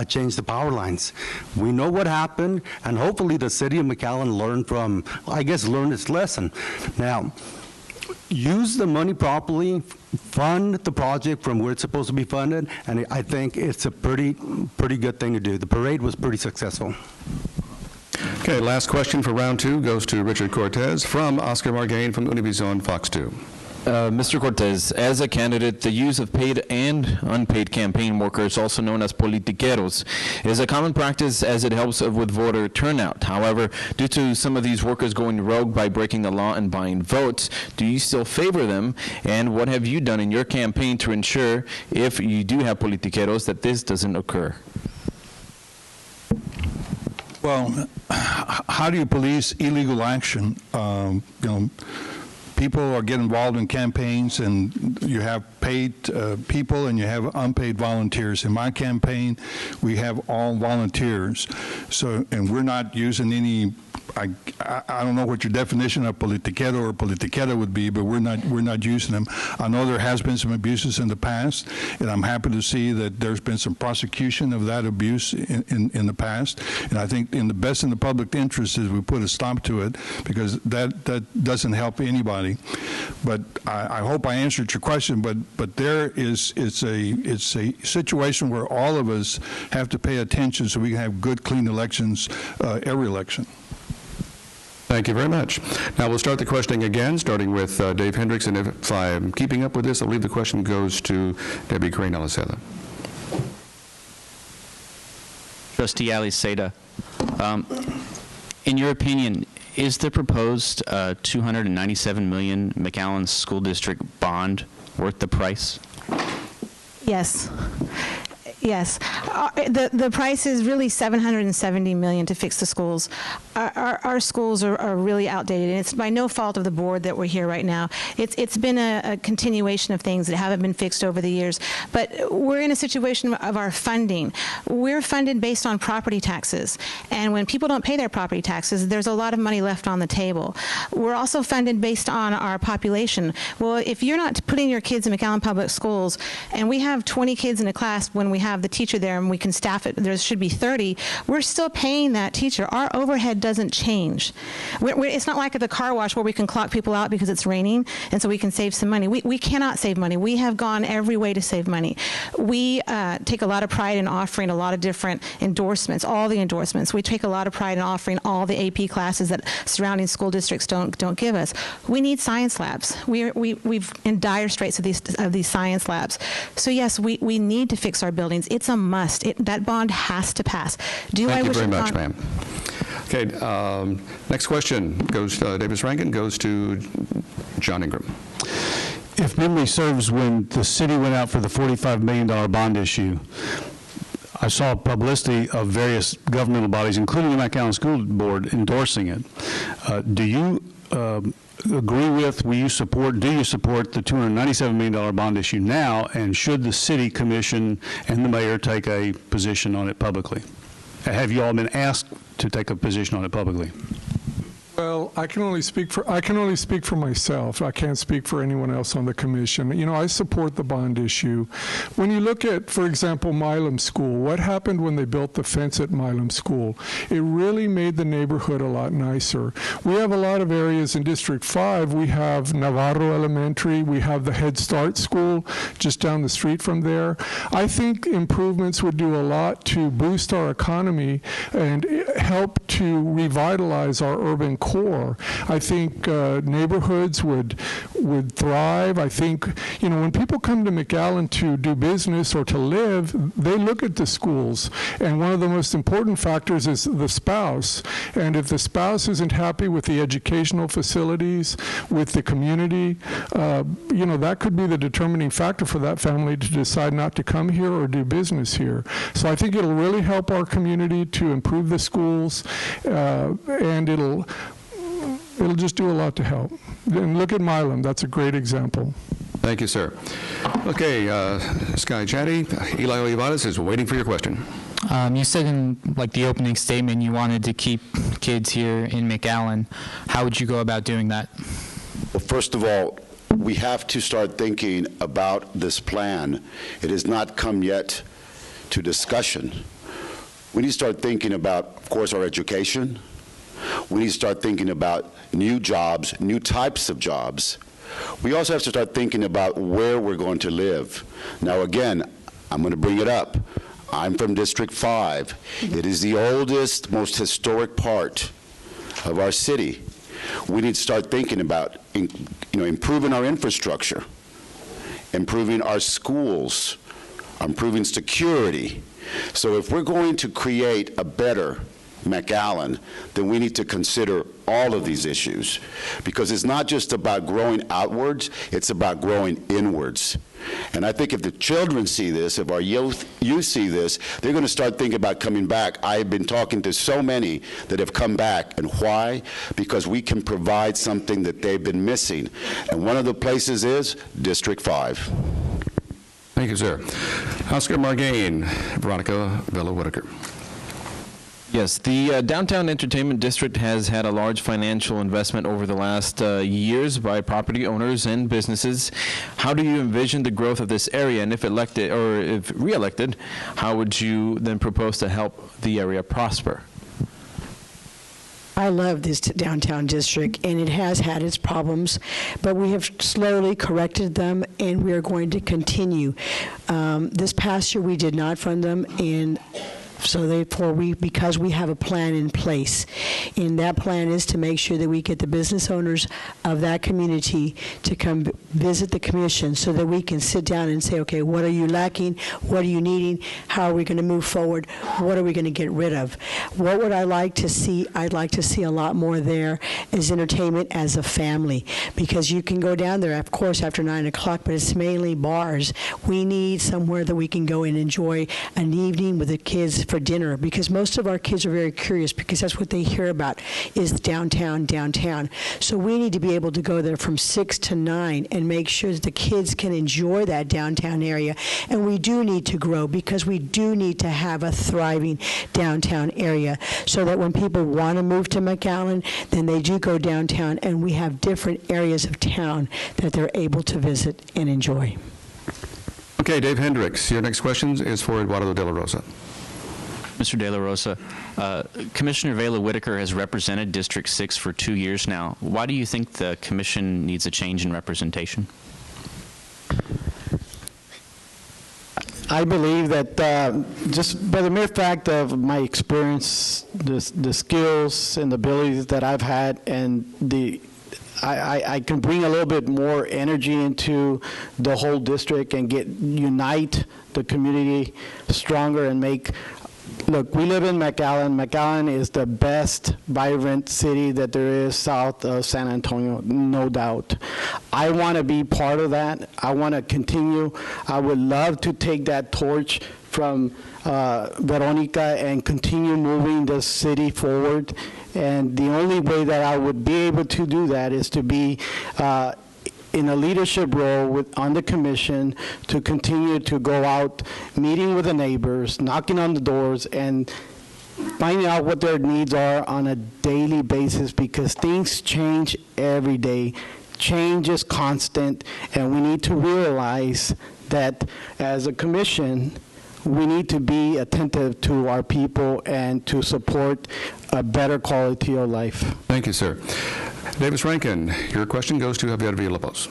change the power lines. We know what happened, and hopefully the city of McAllen learned its lesson. Now, use the money properly, fund the project from where it's supposed to be funded, and I think it's a pretty good thing to do. The parade was pretty successful. Okay, last question for round two goes to Richard Cortez from Oscar Margain from Univision Fox 2. Mr. Cortez, as a candidate, the use of paid and unpaid campaign workers, also known as politiqueros, is a common practice as it helps with voter turnout. However, due to some of these workers going rogue by breaking the law and buying votes, do you still favor them? And what have you done in your campaign to ensure, if you do have politiqueros, that this doesn't occur? Well, how do you police illegal action? People are getting involved in campaigns, and you have paid people and you have unpaid volunteers. In my campaign, we have all volunteers. So, and we're not using any. I don't know what your definition of politiquero or politiquera would be, but we're not using them. I know there has been some abuses in the past, and I'm happy to see that there's been some prosecution of that abuse in the past. And I think in the public interest is we put a stop to it, because that doesn't help anybody. But I hope I answered your question. But there it's a situation where all of us have to pay attention so we can have good, clean elections every election. Thank you very much. Now we'll start the questioning again, starting with Dave Hendricks, and if I'm keeping up with this, I believe the question goes to Debbie Crane Aliseda. Trustee Aliseda, in your opinion, is the proposed $297 million McAllen School District bond worth the price? Yes. Yes. The price is really $770 million to fix the schools. our schools are really outdated, and it's by no fault of the board that we're here right now. It's been a continuation of things that haven't been fixed over the years. But we're in a situation of our funding. We're funded based on property taxes, and when people don't pay their property taxes, there's a lot of money left on the table. We're also funded based on our population. Well, if you're not putting your kids in McAllen Public Schools, and we have 20 kids in a class when we have the teacher there and we can staff it, there should be 30, we're still paying that teacher. Our overhead doesn't change. It's not like at the car wash where we can clock people out because it's raining and so we can save some money. We cannot save money. We have gone every way to save money. We take a lot of pride in offering a lot of different endorsements, all the endorsements. We take a lot of pride in offering all the AP classes that surrounding school districts don't give us. We need science labs. We've in dire straits of these science labs. So yes, we need to fix our buildings. It's a must. That bond has to pass. Thank you very much, ma'am. Okay, next question goes, Davis Rankin goes to John Ingram. If memory serves, when the city went out for the $45 million bond issue, I saw publicity of various governmental bodies, including the McAllen School Board, endorsing it. Do you agree with, do you support the $297 million bond issue now, and should the city commission and the mayor take a position on it publicly? Have you all been asked to take a position on it publicly? Well, I can only speak for myself. I can't speak for anyone else on the commission. You know, I support the bond issue. When you look at, for example, Milam School, what happened when they built the fence at Milam School? It really made the neighborhood a lot nicer. We have a lot of areas in District 5. We have Navarro Elementary. We have the Head Start School just down the street from there. I think improvements would do a lot to boost our economy and help to revitalize our urban core. I think neighborhoods would thrive. I think, you know, when people come to McAllen to do business or to live, they look at the schools. And one of the most important factors is the spouse. And if the spouse isn't happy with the educational facilities, with the community, you know, that could be the determining factor for that family to decide not to come here or do business here. So I think it'll really help our community to improve the schools, and it'll just do a lot to help. And look at Milam, that's a great example. Thank you, sir. Okay, Sky Chatty, Eli Olivarez is waiting for your question. You said in the opening statement you wanted to keep kids here in McAllen. How would you go about doing that? Well, first of all, we have to start thinking about this plan. It has not come yet to discussion. We need to start thinking about, of course, our education. We need to start thinking about new jobs, new types of jobs. We also have to start thinking about where we're going to live. Now, again, I'm going to bring it up. I'm from District 5. It is the oldest, most historic part of our city. We need to start thinking about, improving our infrastructure, improving our schools, improving security. So if we're going to create a better McAllen, then we need to consider all of these issues, because it's not just about growing outwards, it's about growing inwards. And I think if the children see this, if our youth see this, they're going to start thinking about coming back. I've been talking to so many that have come back. And why? Because we can provide something that they've been missing. And one of the places is District 5. Thank you, sir. Oscar Margain, Veronica, Vela, Whitacre. Yes, the Downtown Entertainment District has had a large financial investment over the last years by property owners and businesses. How do you envision the growth of this area? And if elected, or if re-elected, how would you then propose to help the area prosper? I love this downtown district, and it has had its problems, but we have slowly corrected them, and we are going to continue. This past year, we did not fund them, and so therefore, because we have a plan in place, and that plan is to make sure that we get the business owners of that community to come visit the commission so that we can sit down and say, okay, what are you lacking? What are you needing? How are we going to move forward? What are we going to get rid of? What would I like to see? I'd like to see a lot more there is entertainment as a family, because you can go down there, of course, after 9 o'clock, but it's mainly bars. We need somewhere that we can go and enjoy an evening with the kids, for dinner, because most of our kids are very curious, because that's what they hear about is downtown. So we need to be able to go there from 6 to 9 and make sure that the kids can enjoy that downtown area. And we do need to grow, because we do need to have a thriving downtown area, so that when people want to move to McAllen, then they do go downtown, and we have different areas of town that they're able to visit and enjoy. Okay, Dave Hendricks, your next question is for Eduardo DeLaRosa. Mr. DeLaRosa, Commissioner Vela Whitacre has represented District 6 for 2 years now. Why do you think the commission needs a change in representation? I believe that just by the mere fact of my experience, the skills and the abilities that I've had, and I can bring a little bit more energy into the whole district and unite the community stronger and make. Look, we live in McAllen. McAllen is the best vibrant city that there is south of San Antonio, no doubt. I want to be part of that. I want to continue. I would love to take that torch from Veronica and continue moving the city forward. And the only way that I would be able to do that is to be in a leadership role on the commission, to continue to go out, meeting with the neighbors, knocking on the doors, and finding out what their needs are on a daily basis, because things change every day. Change is constant, and we need to realize that as a commission, we need to be attentive to our people and to support a better quality of life. Thank you, sir. Davis Rankin, your question goes to Javier Villalobos.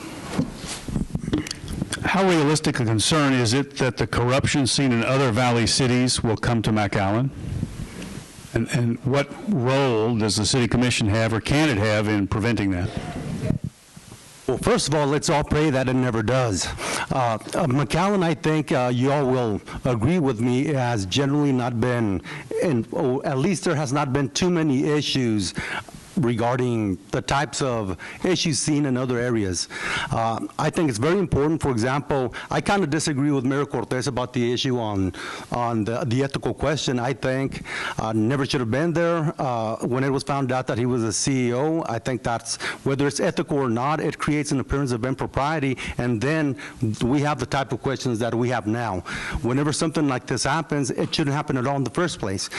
How realistic a concern is it that the corruption seen in other Valley cities will come to McAllen? And what role does the City Commission have, or can it have, in preventing that? Well, first of all, let's all pray that it never does. McAllen, I think you all will agree with me, it has generally not been, at least there has not been too many issues regarding the types of issues seen in other areas. I think it's very important. For example, I kind of disagree with Mayor Cortez about the issue on the ethical question. I think never should have been there when it was found out that he was a CEO. I think that's, whether it's ethical or not, it creates an appearance of impropriety, and then we have the type of questions that we have now. Whenever something like this happens, it shouldn't happen at all in the first place.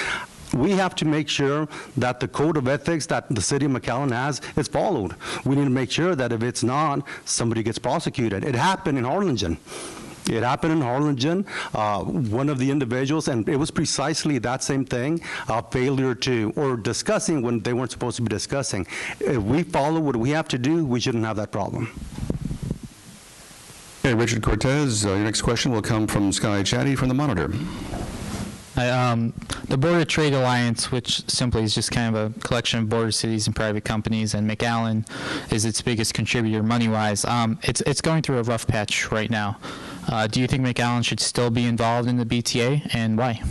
We have to make sure that the code of ethics that the city of McAllen has is followed. We need to make sure that if it's not, somebody gets prosecuted. It happened in Harlingen. It happened in Harlingen. One of the individuals, and it was precisely that same thing, failure to, or discussing when they weren't supposed to be discussing. If we follow what we have to do, we shouldn't have that problem. Okay, Richard Cortez, your next question will come from Sky Chatty from the Monitor. The Border Trade Alliance, which simply is just kind of a collection of border cities and private companies, and McAllen is its biggest contributor money-wise. It's going through a rough patch right now. Do you think McAllen should still be involved in the BTA, and why?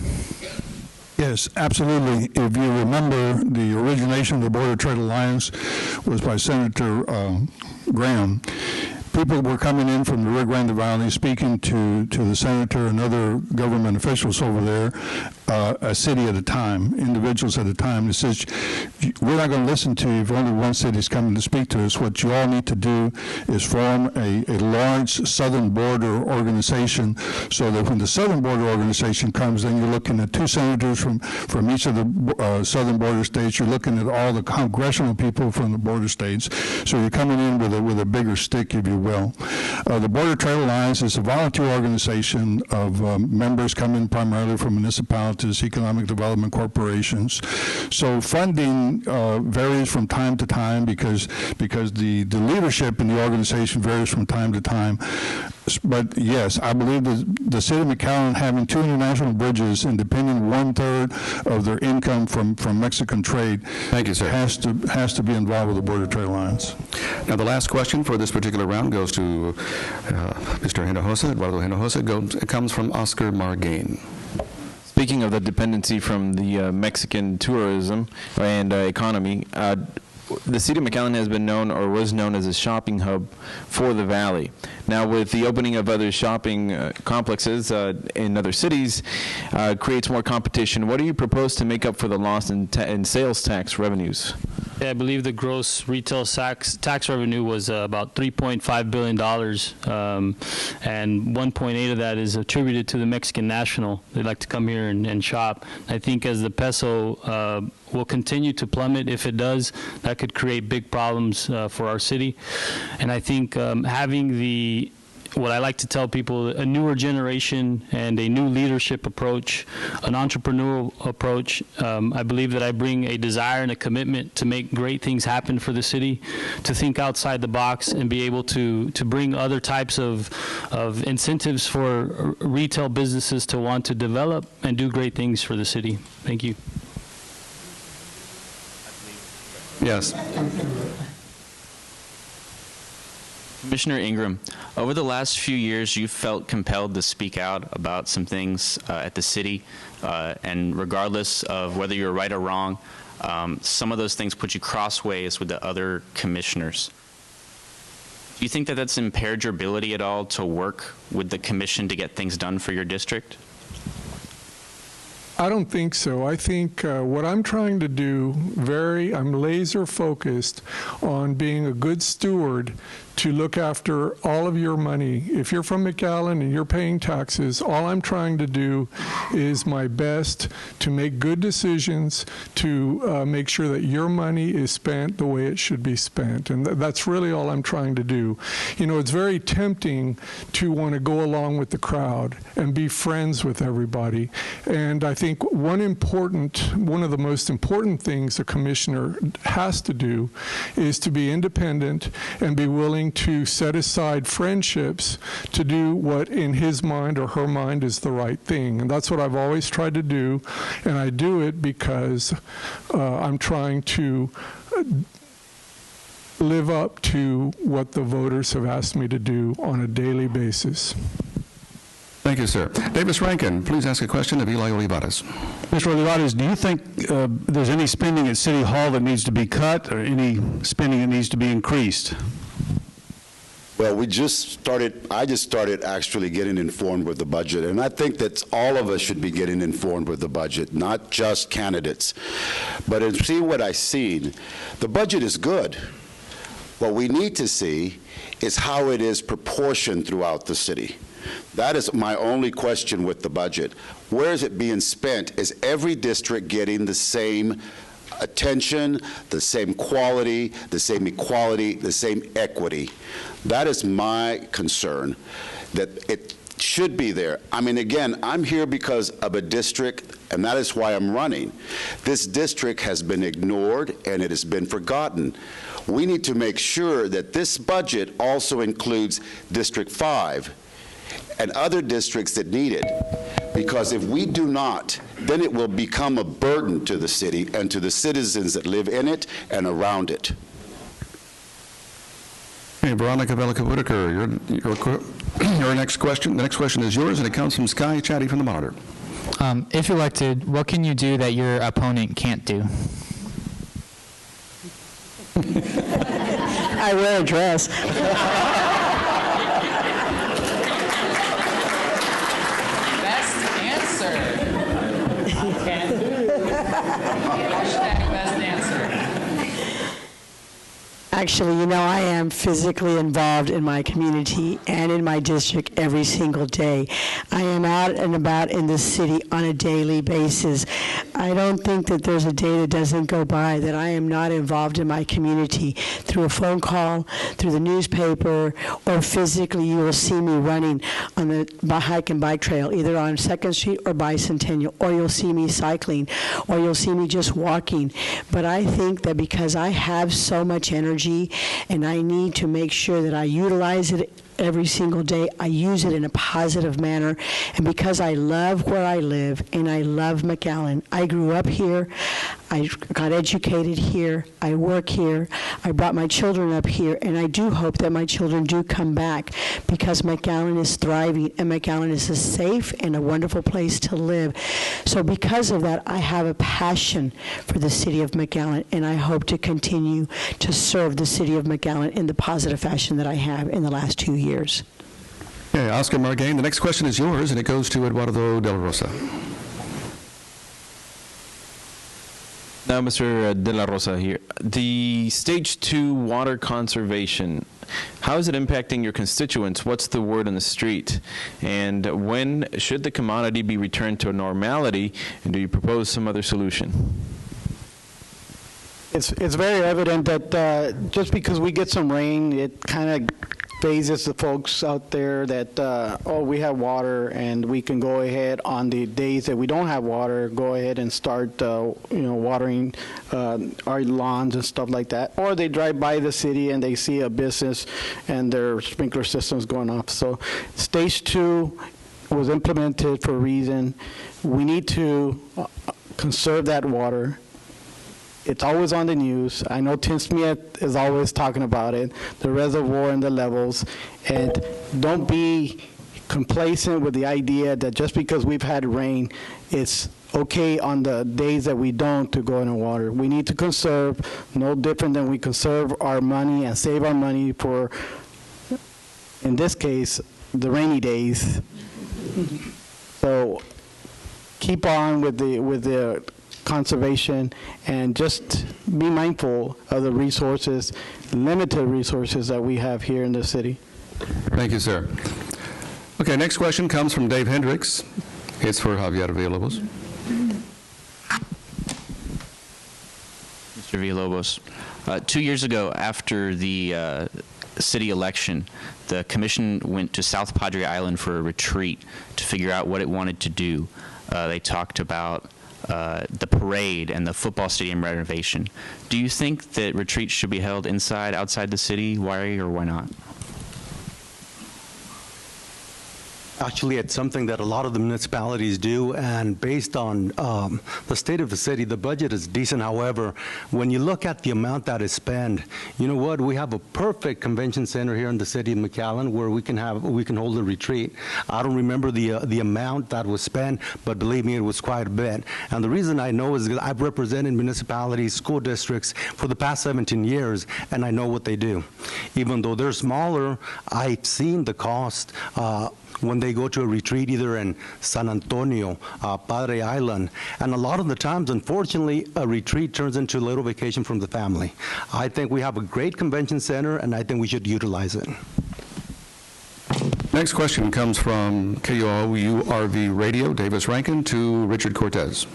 Yes, absolutely. If you remember, the origination of the Border Trade Alliance was by Senator Graham. People were coming in from the Rio Grande Valley speaking to the senator and other government officials over there, a city at a time, individuals at a time. It says, we're not going to listen to you if only one city is coming to speak to us. What you all need to do is form a large southern border organization, so that when the southern border organization comes, then you're looking at 2 senators from each of the southern border states. You're looking at all the congressional people from the border states. So you're coming in with a bigger stick, if you will. The Border Trade Alliance is a volunteer organization of members coming primarily from municipalities, economic development corporations. So funding varies from time to time because the leadership in the organization varies from time to time. But yes, I believe the city of McAllen having 2 international bridges and depending 1/3 of their income from Mexican trade, thank you, sir, has to be involved with the Border Trade Alliance. Now, the last question for this particular round goes to Mr. Hinojosa, Eduardo Hinojosa. It comes from Oscar Margain. Speaking of the dependency from the Mexican tourism and economy, the city of McAllen has been known or was known as a shopping hub for the valley. Now, with the opening of other shopping complexes in other cities, creates more competition. What do you propose to make up for the loss in sales tax revenues? Yeah, I believe the gross retail tax revenue was about $3.5 billion, and 1.8 of that is attributed to the Mexican national. They like to come here and shop. I think as the peso will continue to plummet, if it does, that could create big problems for our city. And I think having what I like to tell people, a newer generation and a new leadership approach, an entrepreneurial approach. I believe that I bring a desire and a commitment to make great things happen for the city, to think outside the box and be able to bring other types of incentives for retail businesses to want to develop and do great things for the city. Thank you. Yes. Commissioner Ingram, over the last few years, you've felt compelled to speak out about some things at the city, and regardless of whether you're right or wrong, some of those things put you crossways with the other commissioners. Do you think that that's impaired your ability at all to work with the commission to get things done for your district? I don't think so. I think what I'm trying to do, I'm laser focused on being a good steward to look after all of your money. If you're from McAllen and you're paying taxes, all I'm trying to do is my best to make good decisions, to make sure that your money is spent the way it should be spent. And that's really all I'm trying to do. You know, it's very tempting to want to go along with the crowd and be friends with everybody. And I think one of the most important things a commissioner has to do is to be independent and be willing to set aside friendships to do what in his mind or her mind is the right thing. And that's what I've always tried to do, and I do it because I'm trying to live up to what the voters have asked me to do on a daily basis. Thank you, sir. Davis Rankin, please ask a question of Eli Olivarez. Mr. Olivarez, do you think there's any spending at City Hall that needs to be cut or any spending that needs to be increased? Well, I just started actually getting informed with the budget, and I think that all of us should be getting informed with the budget, not just candidates. But in seeing what I've seen, the budget is good. What we need to see is how it is proportioned throughout the city. That is my only question with the budget. Where is it being spent? Is every district getting the same attention, the same quality, the same equality, the same equity? That is my concern, that it should be there. I mean, again, I'm here because of a district, and that is why I'm running. This district has been ignored, and it has been forgotten. We need to make sure that this budget also includes District 5 and other districts that need it, because if we do not, then it will become a burden to the city and to the citizens that live in it and around it. Hey, Veronica Whitacre, your next question. The next question is yours, and it comes from Sky Chatty from the Monitor. If elected, what can you do that your opponent can't do? I wear a dress. Best answer. Hashtag best answer. Actually, you know, I am physically involved in my community and in my district every single day. I am out and about in the city on a daily basis. I don't think that there's a day that doesn't go by that I am not involved in my community through a phone call, through the newspaper, or physically you will see me running on the hike and bike trail, either on 2nd Street or Bicentennial, or you'll see me cycling, or you'll see me just walking. But I think that because I have so much energy and I need to make sure that I utilize it every single day, I use it in a positive manner. And because I love where I live and I love McAllen, I grew up here, I got educated here. I work here. I brought my children up here, and I do hope that my children do come back because McAllen is thriving, and McAllen is a safe and a wonderful place to live. So because of that, I have a passion for the city of McAllen, and I hope to continue to serve the city of McAllen in the positive fashion that I have in the last 2 years. Okay, Oscar Margain, the next question is yours, and it goes to Eduardo DeLaRosa. Now, Mr. DeLaRosa here, the Stage 2 water conservation, how is it impacting your constituents? What's the word on the street? And when should the commodity be returned to normality, and do you propose some other solution? It's very evident that just because we get some rain, it kind of phases the folks out there that, oh, we have water and we can go ahead on the days that we don't have water, go ahead and start, watering our lawns and stuff like that. Or they drive by the city and they see a business and their sprinkler system's going off. So Stage 2 was implemented for a reason. We need to conserve that water. It's always on the news. I know Tim Smith is always talking about it, the reservoir and the levels. And don't be complacent with the idea that just because we've had rain, it's okay on the days that we don't to go in the water. We need to conserve, no different than we conserve our money and save our money for, in this case, the rainy days. So keep on with the conservation and just be mindful of the resources, limited resources that we have here in the city. Thank you, sir. Okay, next question comes from Dave Hendricks. It's for Javier Villalobos. Mr. Villalobos, 2 years ago, after the city election, the commission went to South Padre Island for a retreat to figure out what it wanted to do. They talked about the parade and the football stadium renovation. Do you think that retreats should be held inside, outside the city? Why or why not? Actually, it's something that a lot of the municipalities do, and based on the state of the city, the budget is decent. However, when you look at the amount that is spent, you know what? We have a perfect convention center here in the city of McAllen where we can hold a retreat. I don't remember the amount that was spent, but believe me, it was quite a bit. And the reason I know is because I've represented municipalities, school districts for the past 17 years, and I know what they do. Even though they're smaller, I've seen the cost when they go to a retreat either in San Antonio, Padre Island, and a lot of the times, unfortunately, a retreat turns into a little vacation from the family. I think we have a great convention center, and I think we should utilize it. Next question comes from KURV Radio, Davis Rankin, to Richard Cortez.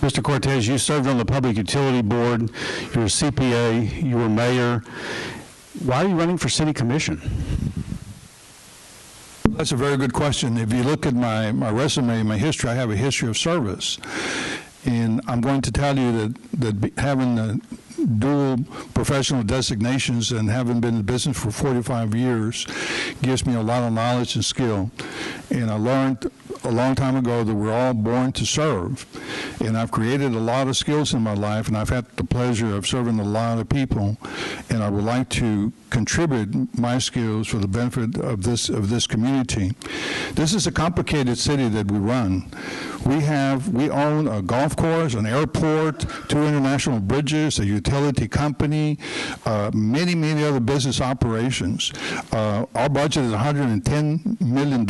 Mr. Cortez, you served on the Public Utility Board, you're a CPA, you were mayor. Why are you running for city commission? That's a very good question. If you look at my resume, my history, I have a history of service. And I'm going to tell you that having the dual professional designations and having been in business for 45 years gives me a lot of knowledge and skill. And I learned a long time ago that we're all born to serve. And I've created a lot of skills in my life, and I've had the pleasure of serving a lot of people. And I would like to contribute my skills for the benefit of this community. This is a complicated city that we run. We own a golf course, an airport, 2 international bridges, a utility company, many other business operations. Our budget is $110 million.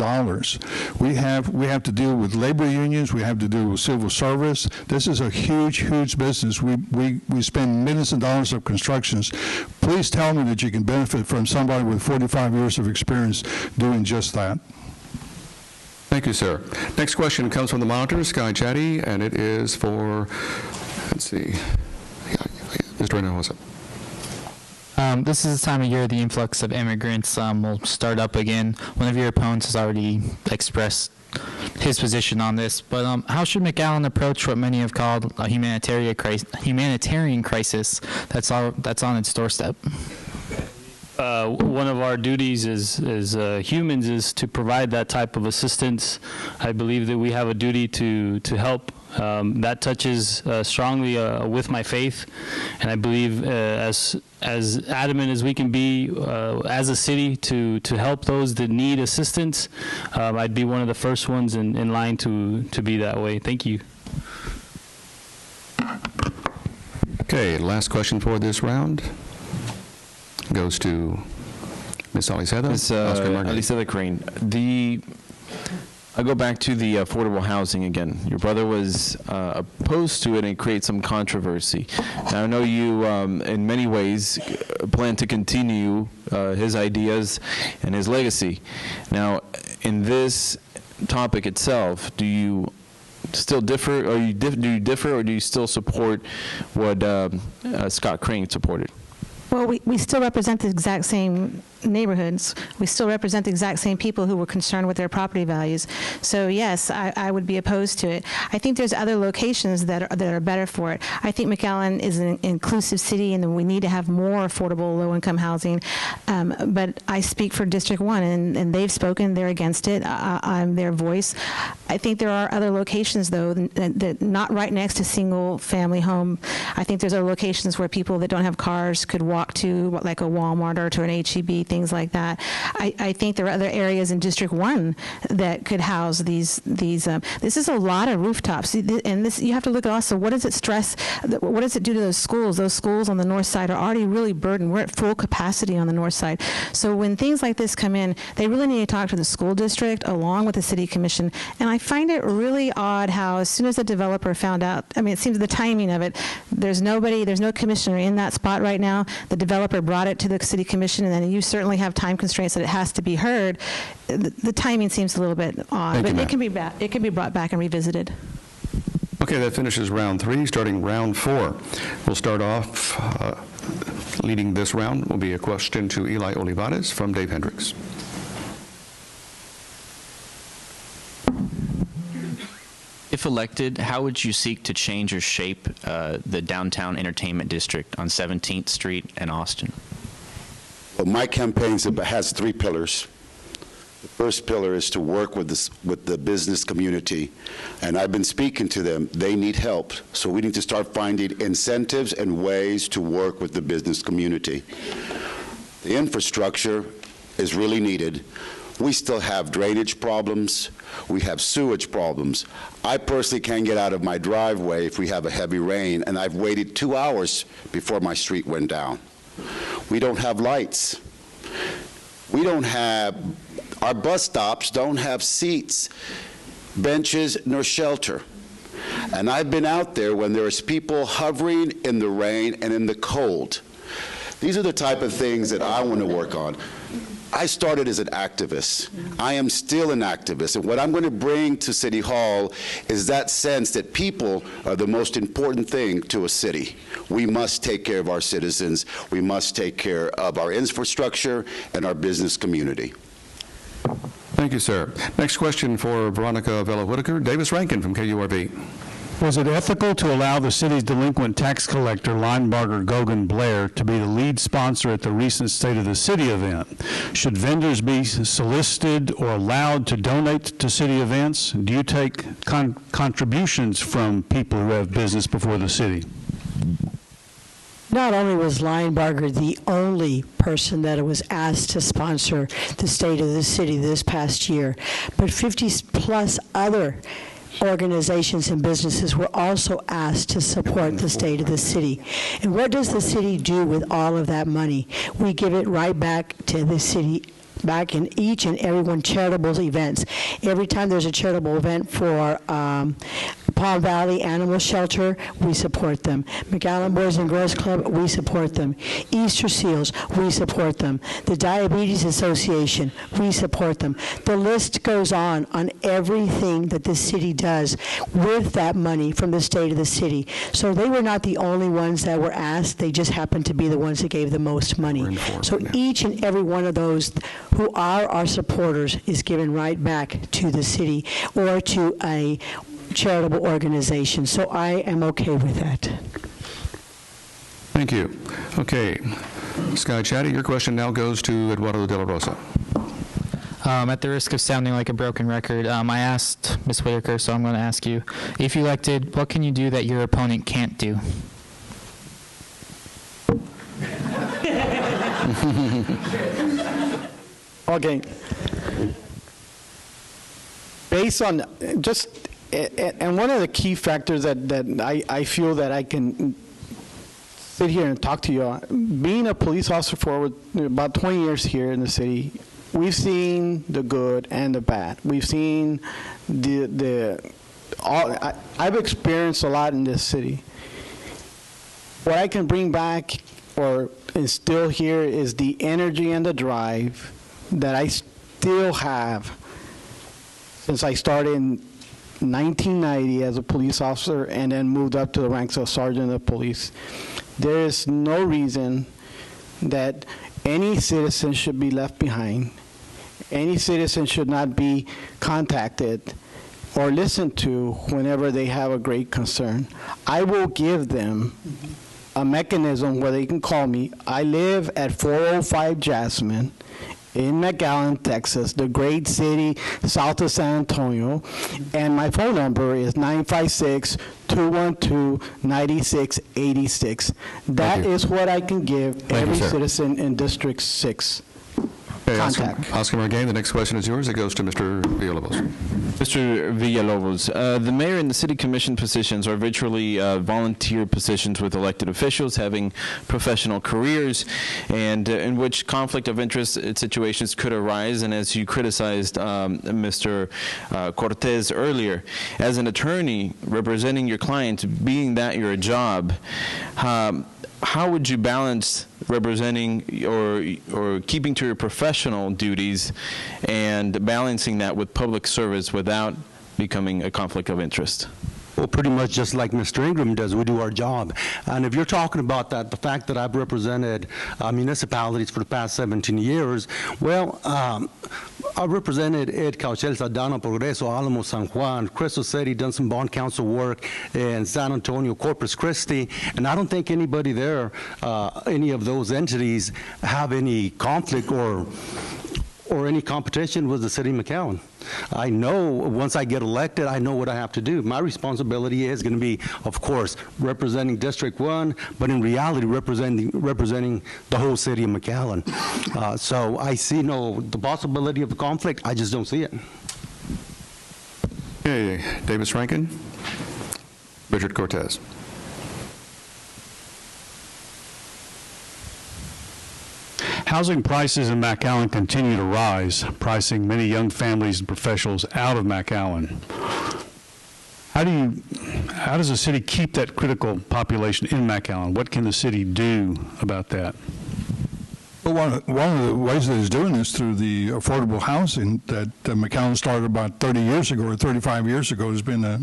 We have to deal with labor unions. We have to deal with civil service. This is a huge business. We spend millions of dollars of constructions. Please tell me that you can benefit from somebody with 45 years of experience doing just that. Thank you, sir. Next question comes from the monitor, Sky Chatty, and it is for, let's see, Mr. Hinojosa. This is the time of year the influx of immigrants will start up again. One of your opponents has already expressed his position on this, but how should McAllen approach what many have called a humanitarian crisis that's on its doorstep? One of our duties as humans is to provide that type of assistance. I believe that we have a duty to help That touches strongly with my faith, and I believe as adamant as we can be as a city to help those that need assistance, I'd be one of the first ones in line to be that way. Thank you. Okay, last question for this round goes to Ms. Aliseda. Ms. Aliseda Crane, I go back to the affordable housing again. Your brother was opposed to it and create some controversy. Now, I know you, in many ways, plan to continue his ideas and his legacy. Now, in this topic itself, do you still differ, or do you differ, or do you still support what Scott Crane supported? Well, we still represent the exact same neighborhoods. We still represent the exact same people who were concerned with their property values. So yes, I would be opposed to it. I think there's other locations that are better for it. I think McAllen is an inclusive city, and we need to have more affordable low-income housing. But I speak for District 1, and they've spoken. They're against it. I'm their voice. I think there are other locations, though, that not right next to single-family home. I think there's other locations where people that don't have cars could walk to, like a Walmart or to an H-E-B, things like that. I think there are other areas in District 1 that could house these. This is a lot of rooftops, and this you have to look at also what does it stress? What does it do to those schools? Those schools on the north side are already really burdened. We're at full capacity on the north side. So when things like this come in, they really need to talk to the school district along with the city commission. And I find it really odd how as soon as the developer found out, I mean, it seems the timing of it. There's no commissioner in that spot right now. The developer brought it to the city commission, and then you certainly have time constraints that it has to be heard. The timing seems a little bit odd, but it can be brought back and revisited. Okay, that finishes round 3. Starting round 4, we'll start off. Leading this round will be a question to Eli Olivarez from Dave Hendricks. If elected, how would you seek to change or shape the downtown entertainment district on 17th Street and Austin? Well, my campaign has 3 pillars. The first pillar is to work with the business community, and I've been speaking to them. They need help, so we need to start finding incentives and ways to work with the business community. The infrastructure is really needed. We still have drainage problems. We have sewage problems. I personally can't get out of my driveway if we have a heavy rain, and I've waited 2 hours before my street went down. We don't have lights. Our bus stops don't have seats, benches, nor shelter. And I've been out there when there's people hovering in the rain and in the cold. These are the type of things that I want to work on. I started as an activist. I am still an activist. And what I'm going to bring to City Hall is that sense that people are the most important thing to a city. We must take care of our citizens. We must take care of our infrastructure and our business community. Thank you, sir. Next question for Veronica Vela Whitacre. Davis Rankin from KURV. Was it ethical to allow the city's delinquent tax collector, Linebarger Gogan Blair, to be the lead sponsor at the recent State of the City event? Should vendors be solicited or allowed to donate to city events? Do you take contributions from people who have business before the city? Not only was Linebarger the only person that was asked to sponsor the State of the City this past year, but 50-plus other organizations and businesses were also asked to support the State of the City. And what does the city do with all of that money? We give it right back to the city, back in each and every one charitable events. Every time there's a charitable event for Palm Valley Animal Shelter, we support them. McAllen Boys and Girls Club, we support them. Easter Seals, we support them. The Diabetes Association, we support them. The list goes on everything that the city does with that money from the State of the City. So they were not the only ones that were asked. They just happened to be the ones that gave the most money. So each and every one of those who are our supporters is given right back to the city or to a charitable organization. So I am okay with that. Thank you. Okay. Sky Chatty, your question now goes to Eduardo DeLaRosa. At the risk of sounding like a broken record, I asked Ms. Whitacre, so I'm going to ask you, if elected, what can you do that your opponent can't do? Okay. Based on just, and one of the key factors that I feel that I can sit here and talk to you on, being a police officer for about 20 years here in the city, we've seen the good and the bad. We've seen I've experienced a lot in this city. What I can bring back or instill here is the energy and the drive that I still have since I started in 1990 as a police officer and then moved up to the ranks of sergeant of police. There is no reason that any citizen should be left behind. Any citizen should not be contacted or listened to whenever they have a great concern. I will give them a mechanism where they can call me. I live at 405 Jasmine in McAllen, Texas, the great city south of San Antonio, and my phone number is 956-212-9686. That is what I can give every citizen in District 6. Okay, Oscar Margain, the next question is yours. It goes to Mr. Villalobos. Mr. Villalobos, the mayor and the city commission positions are virtually volunteer positions with elected officials having professional careers, and in which conflict of interest situations could arise. And as you criticized Mr. Cortez earlier, as an attorney representing your client, being that your job, how would you balance representing or keeping to your professional duties and balancing that with public service without becoming a conflict of interest? Well, pretty much just like Mr. Ingram does, we do our job. And if you're talking about that, the fact that I've represented municipalities for the past 17 years, well, I've represented Ed Cauchel, Sadano, Progreso, Alamo, San Juan, Crystal City, done some bond council work in San Antonio, Corpus Christi, and I don't think anybody there, any of those entities have any conflict or any competition with the city of McAllen. I know once I get elected, I know what I have to do. My responsibility is going to be, of course, representing District 1, but in reality, representing the whole city of McAllen. So I see the possibility of a conflict. I just don't see it. Okay, Davis Rankin, Richard Cortez. Housing prices in McAllen continue to rise, pricing many young families and professionals out of McAllen. How does the city keep that critical population in McAllen? What can the city do about that? Well, one of the ways that it's doing is through the affordable housing that McAllen started about 30 years ago or 35 years ago. Has been a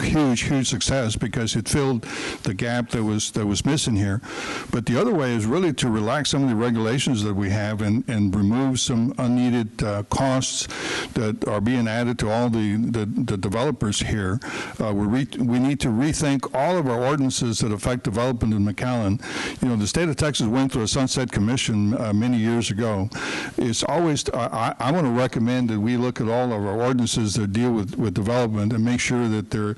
huge success because it filled the gap that was missing here. But the other way is really to relax some of the regulations that we have and remove some unneeded costs that are being added to all the developers here. We need to rethink all of our ordinances that affect development in McAllen. You know, the state of Texas went through a Sunset Commission many years ago. It's always, I want to recommend that we look at all of our ordinances that deal with development and make sure that they're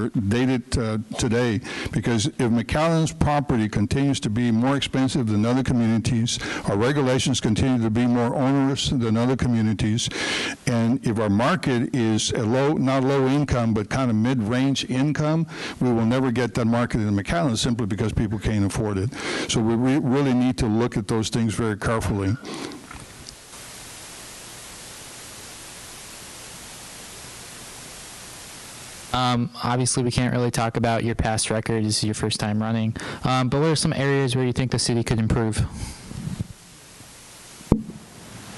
dated today, because if McAllen's property continues to be more expensive than other communities, our regulations continue to be more onerous than other communities, and if our market is a not low income, but kind of mid-range income, we will never get that market in McAllen simply because people can't afford it. So we really need to look at those things very carefully. Obviously, we can't really talk about your past record. This is your first time running. But what are some areas where you think the city could improve?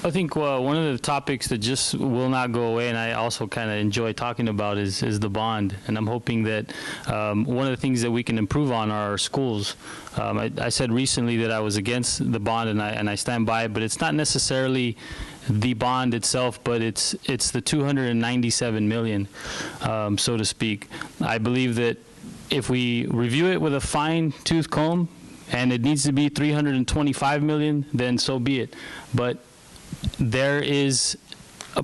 I think one of the topics that just will not go away, and I also kind of enjoy talking about, is the bond. And I'm hoping that one of the things that we can improve on are our schools. I said recently that I was against the bond, and I stand by it, but it's not necessarily the bond itself, but it's the $297 million, so to speak. I believe that if we review it with a fine-tooth comb, and it needs to be $325 million, then so be it. But there is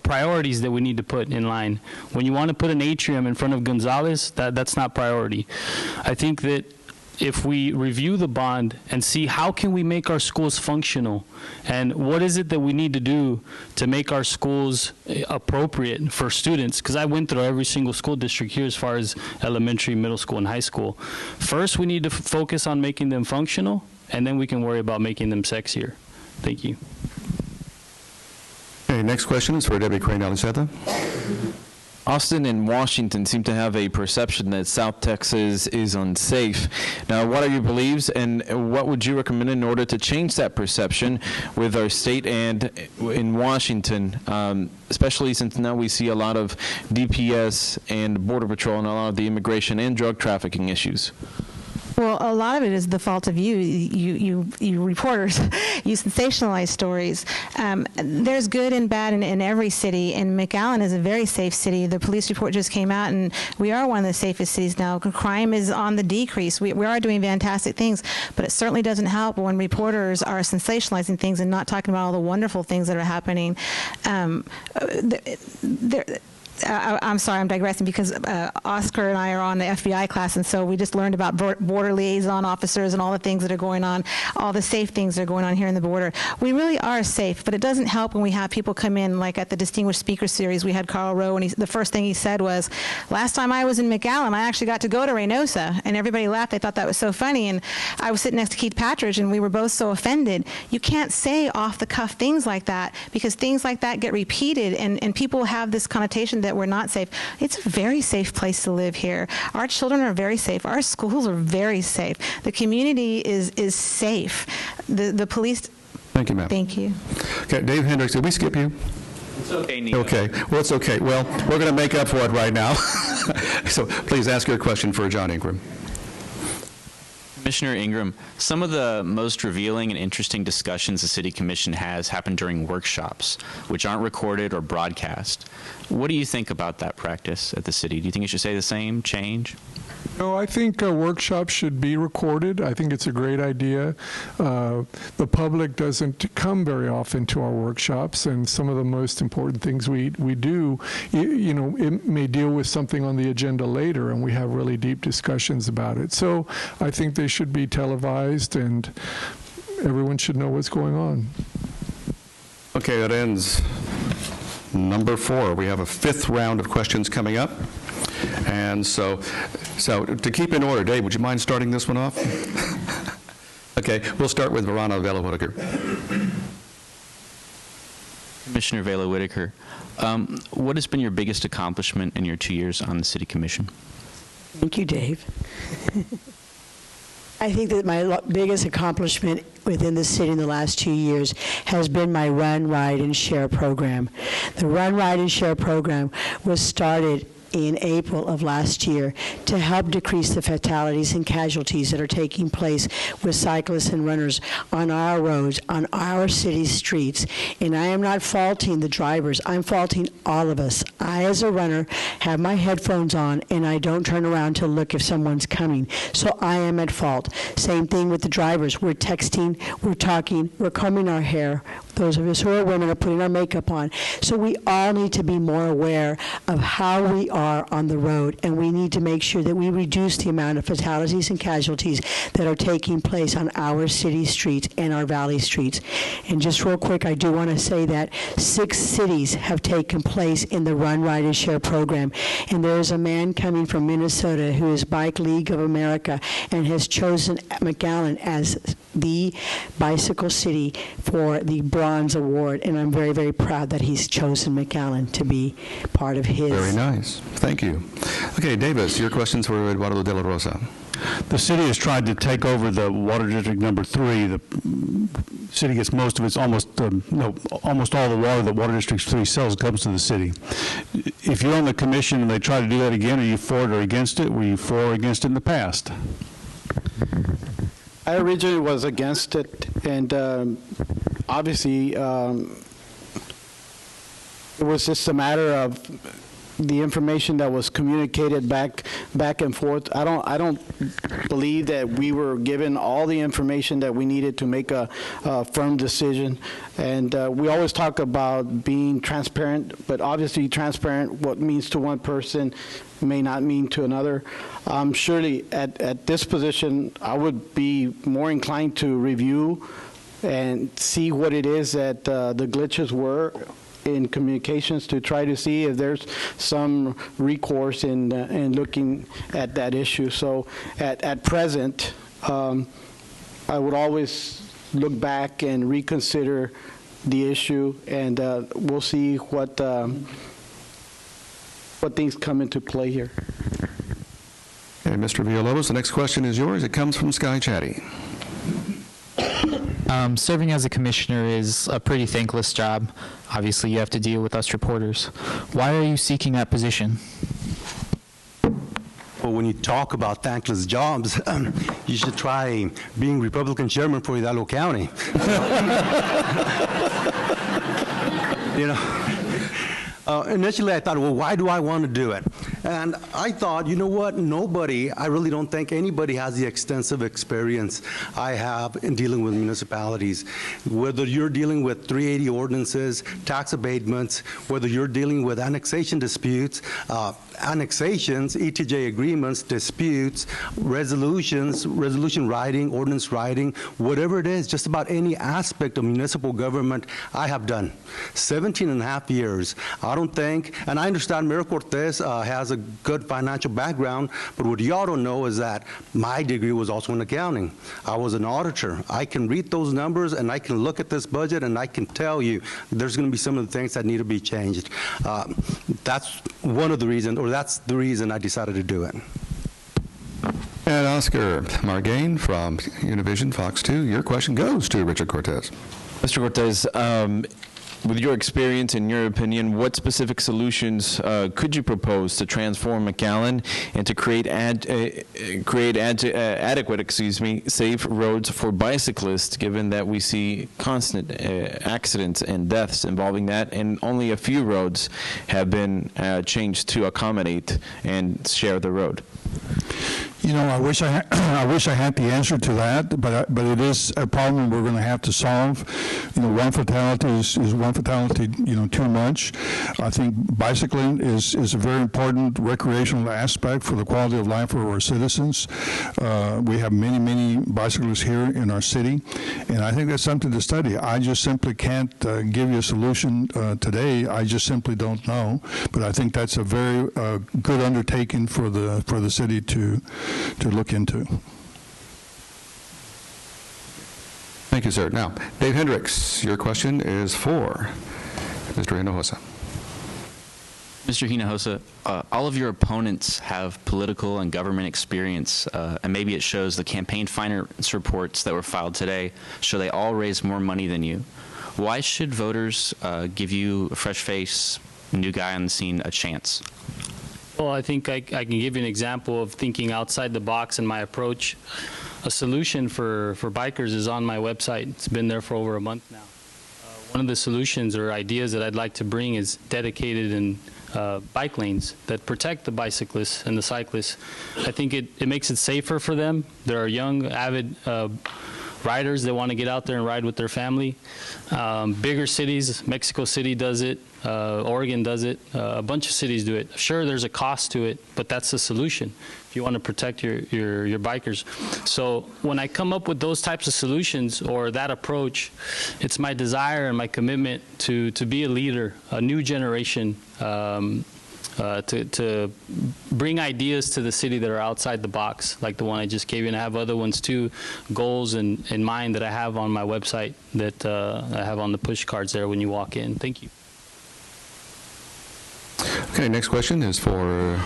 priorities that we need to put in line. When you want to put an atrium in front of Gonzalez, that's not priority. I think that if we review the bond and see how can we make our schools functional and what is it that we need to do to make our schools appropriate for students, because I went through every single school district here as far as elementary, middle school, and high school. First, we need to focus on making them functional, and then we can worry about making them sexier. Thank you. Okay, next question is for Deputy Crane Aliseda. Austin and Washington seem to have a perception that South Texas is unsafe. Now, what are your beliefs, and what would you recommend in order to change that perception with our state and in Washington, especially since now we see a lot of DPS and Border Patrol and a lot of the immigration and drug trafficking issues? Well, a lot of it is the fault of you reporters. You sensationalize stories. There's good and bad in every city, and McAllen is a very safe city. The police report just came out, and we are one of the safest cities now. Crime is on the decrease. We are doing fantastic things, but it certainly doesn't help when reporters are sensationalizing things and not talking about all the wonderful things that are happening. I'm sorry, I'm digressing because Oscar and I are on the FBI class, and so we just learned about border liaison officers and all the things that are going on, all the safe things that are going on here in the border. We really are safe, but it doesn't help when we have people come in, like at the Distinguished Speaker Series, we had Carl Rowe, and the first thing he said was, last time I was in McAllen, I actually got to go to Reynosa, and everybody laughed. They thought that was so funny, and I was sitting next to Keith Patridge, and we were both so offended. You can't say off-the-cuff things like that, because things like that get repeated, and people have this connotation that we're not safe. It's a very safe place to live here. Our children are very safe. Our schools are very safe. The community is safe. The police. Thank you, ma'am. Thank you. Okay, Dave Hendricks, did we skip you? It's okay, Nico. Okay. Well, it's okay. Well, we're going to make up for it right now. So please ask your question for John Ingram. Commissioner Ingram, some of the most revealing and interesting discussions the City Commission has happen during workshops, which aren't recorded or broadcast. What do you think about that practice at the city? Do you think it should stay the same, change? No, I think workshops should be recorded. I think it's a great idea. The public doesn't come very often to our workshops, and some of the most important things we do, you know, it may deal with something on the agenda later, and we have really deep discussions about it. So I think they should be televised, and everyone should know what's going on. Okay, that ends number 4. We have a 5th round of questions coming up. And so to keep in order, Dave, would you mind starting this one off? Okay, we'll start with Veronica Vela Whitacre. Commissioner Vela Whitacre, what has been your biggest accomplishment in your 2 years on the City Commission? Thank you, Dave. I think that my biggest accomplishment within the city in the last 2 years has been my Run, Ride, and Share program. The Run, Ride, and Share program was started in April of last year to help decrease the fatalities and casualties that are taking place with cyclists and runners on our roads, on our city streets. And I am not faulting the drivers. I'm faulting all of us. I, as a runner, have my headphones on, and I don't turn around to look if someone's coming. So I am at fault. Same thing with the drivers. We're texting, we're talking, we're combing our hair. Those of us who are women are putting our makeup on. So we all need to be more aware of how we are on the road, and we need to make sure that we reduce the amount of fatalities and casualties that are taking place on our city streets and our valley streets. And just real quick, I do want to say that 6 cities have taken place in the Run, Ride, and Share program. And there is a man coming from Minnesota who is Bike League of America and has chosen McAllen as the bicycle city for the Bronze Award, and I'm very, very proud that he's chosen McAllen to be part of his. Very nice. Thank you. Okay, Davis, your questions for Eduardo DeLaRosa. The city has tried to take over the Water District number 3. The city gets most of its, almost all the water that Water District 3 sells comes to the city. If you're on the commission and they try to do that again, are you for it or against it? Were you for or against it in the past? I originally was against it, and obviously it was just a matter of the information that was communicated back and forth. I don't believe that we were given all the information that we needed to make a firm decision. And we always talk about being transparent, but obviously transparent, what means to one person may not mean to another. Surely at this position, I would be more inclined to review and see what it is that the glitches were in communications, to try to see if there's some recourse in looking at that issue. So at present, I would always look back and reconsider the issue, and we'll see what things come into play here. Okay, Mr. Villalobos, the next question is yours. It comes from Sky Chatty. Serving as a commissioner is a pretty thankless job. Obviously, you have to deal with us reporters. Why are you seeking that position? Well, when you talk about thankless jobs, you should try being Republican chairman for Hidalgo County. You know, initially I thought, well, why do I want to do it? And I thought, you know what, I really don't think anybody has the extensive experience I have in dealing with municipalities. Whether you're dealing with 380 ordinances, tax abatements, whether you're dealing with annexation disputes, annexations, ETJ agreements, disputes, resolution writing, ordinance writing, whatever it is, just about any aspect of municipal government I have done. 17 and a half years. I don't think, and I understand Mayor Cortez has a good financial background, but what y'all don't know is that my degree was also in accounting. I was an auditor. I can read those numbers and I can look at this budget and I can tell you there's going to be some of the things that need to be changed. That's one of the reasons, or that's the reason I decided to do it. And Oscar Margain from Univision Fox 2, your question goes to Richard Cortez. Mr. Cortez, with your experience and your opinion, what specific solutions could you propose to transform McAllen and to create adequate, safe roads for bicyclists, given that we see constant accidents and deaths involving that, and only a few roads have been changed to accommodate and share the road? You know, I wish I had the answer to that, but it is a problem we're going to have to solve. You know, one fatality is one fatality, too much. I think bicycling is a very important recreational aspect for the quality of life for our citizens. We have many bicyclists here in our city, and I think that's something to study. I just simply can't give you a solution today. I just simply don't know, but I think that's a very good undertaking for the city to look into. Thank you, sir. Now, Dave Hendricks, your question is for Mr. Hinojosa. Mr. Hinojosa, all of your opponents have political and government experience, and maybe it shows the campaign finance reports that were filed today show they all raise more money than you. Why should voters give you a fresh face, new guy on the scene, a chance? Well, I think I can give you an example of thinking outside the box in my approach. A solution for bikers is on my website. It's been there for over a month now. One of the solutions or ideas that I'd like to bring is dedicated and bike lanes that protect the bicyclists and the cyclists. I think it makes it safer for them. There are young, avid riders that want to get out there and ride with their family. Bigger cities, Mexico City does it, Oregon does it, a bunch of cities do it. Sure, there's a cost to it, but that's the solution if you want to protect your bikers. So when I come up with those types of solutions or that approach, it's my desire and my commitment to be a leader, a new generation, to bring ideas to the city that are outside the box, like the one I just gave you, and I have other ones too, goals in mind that I have on my website that I have on the push cards there when you walk in. Thank you. Okay, next question is for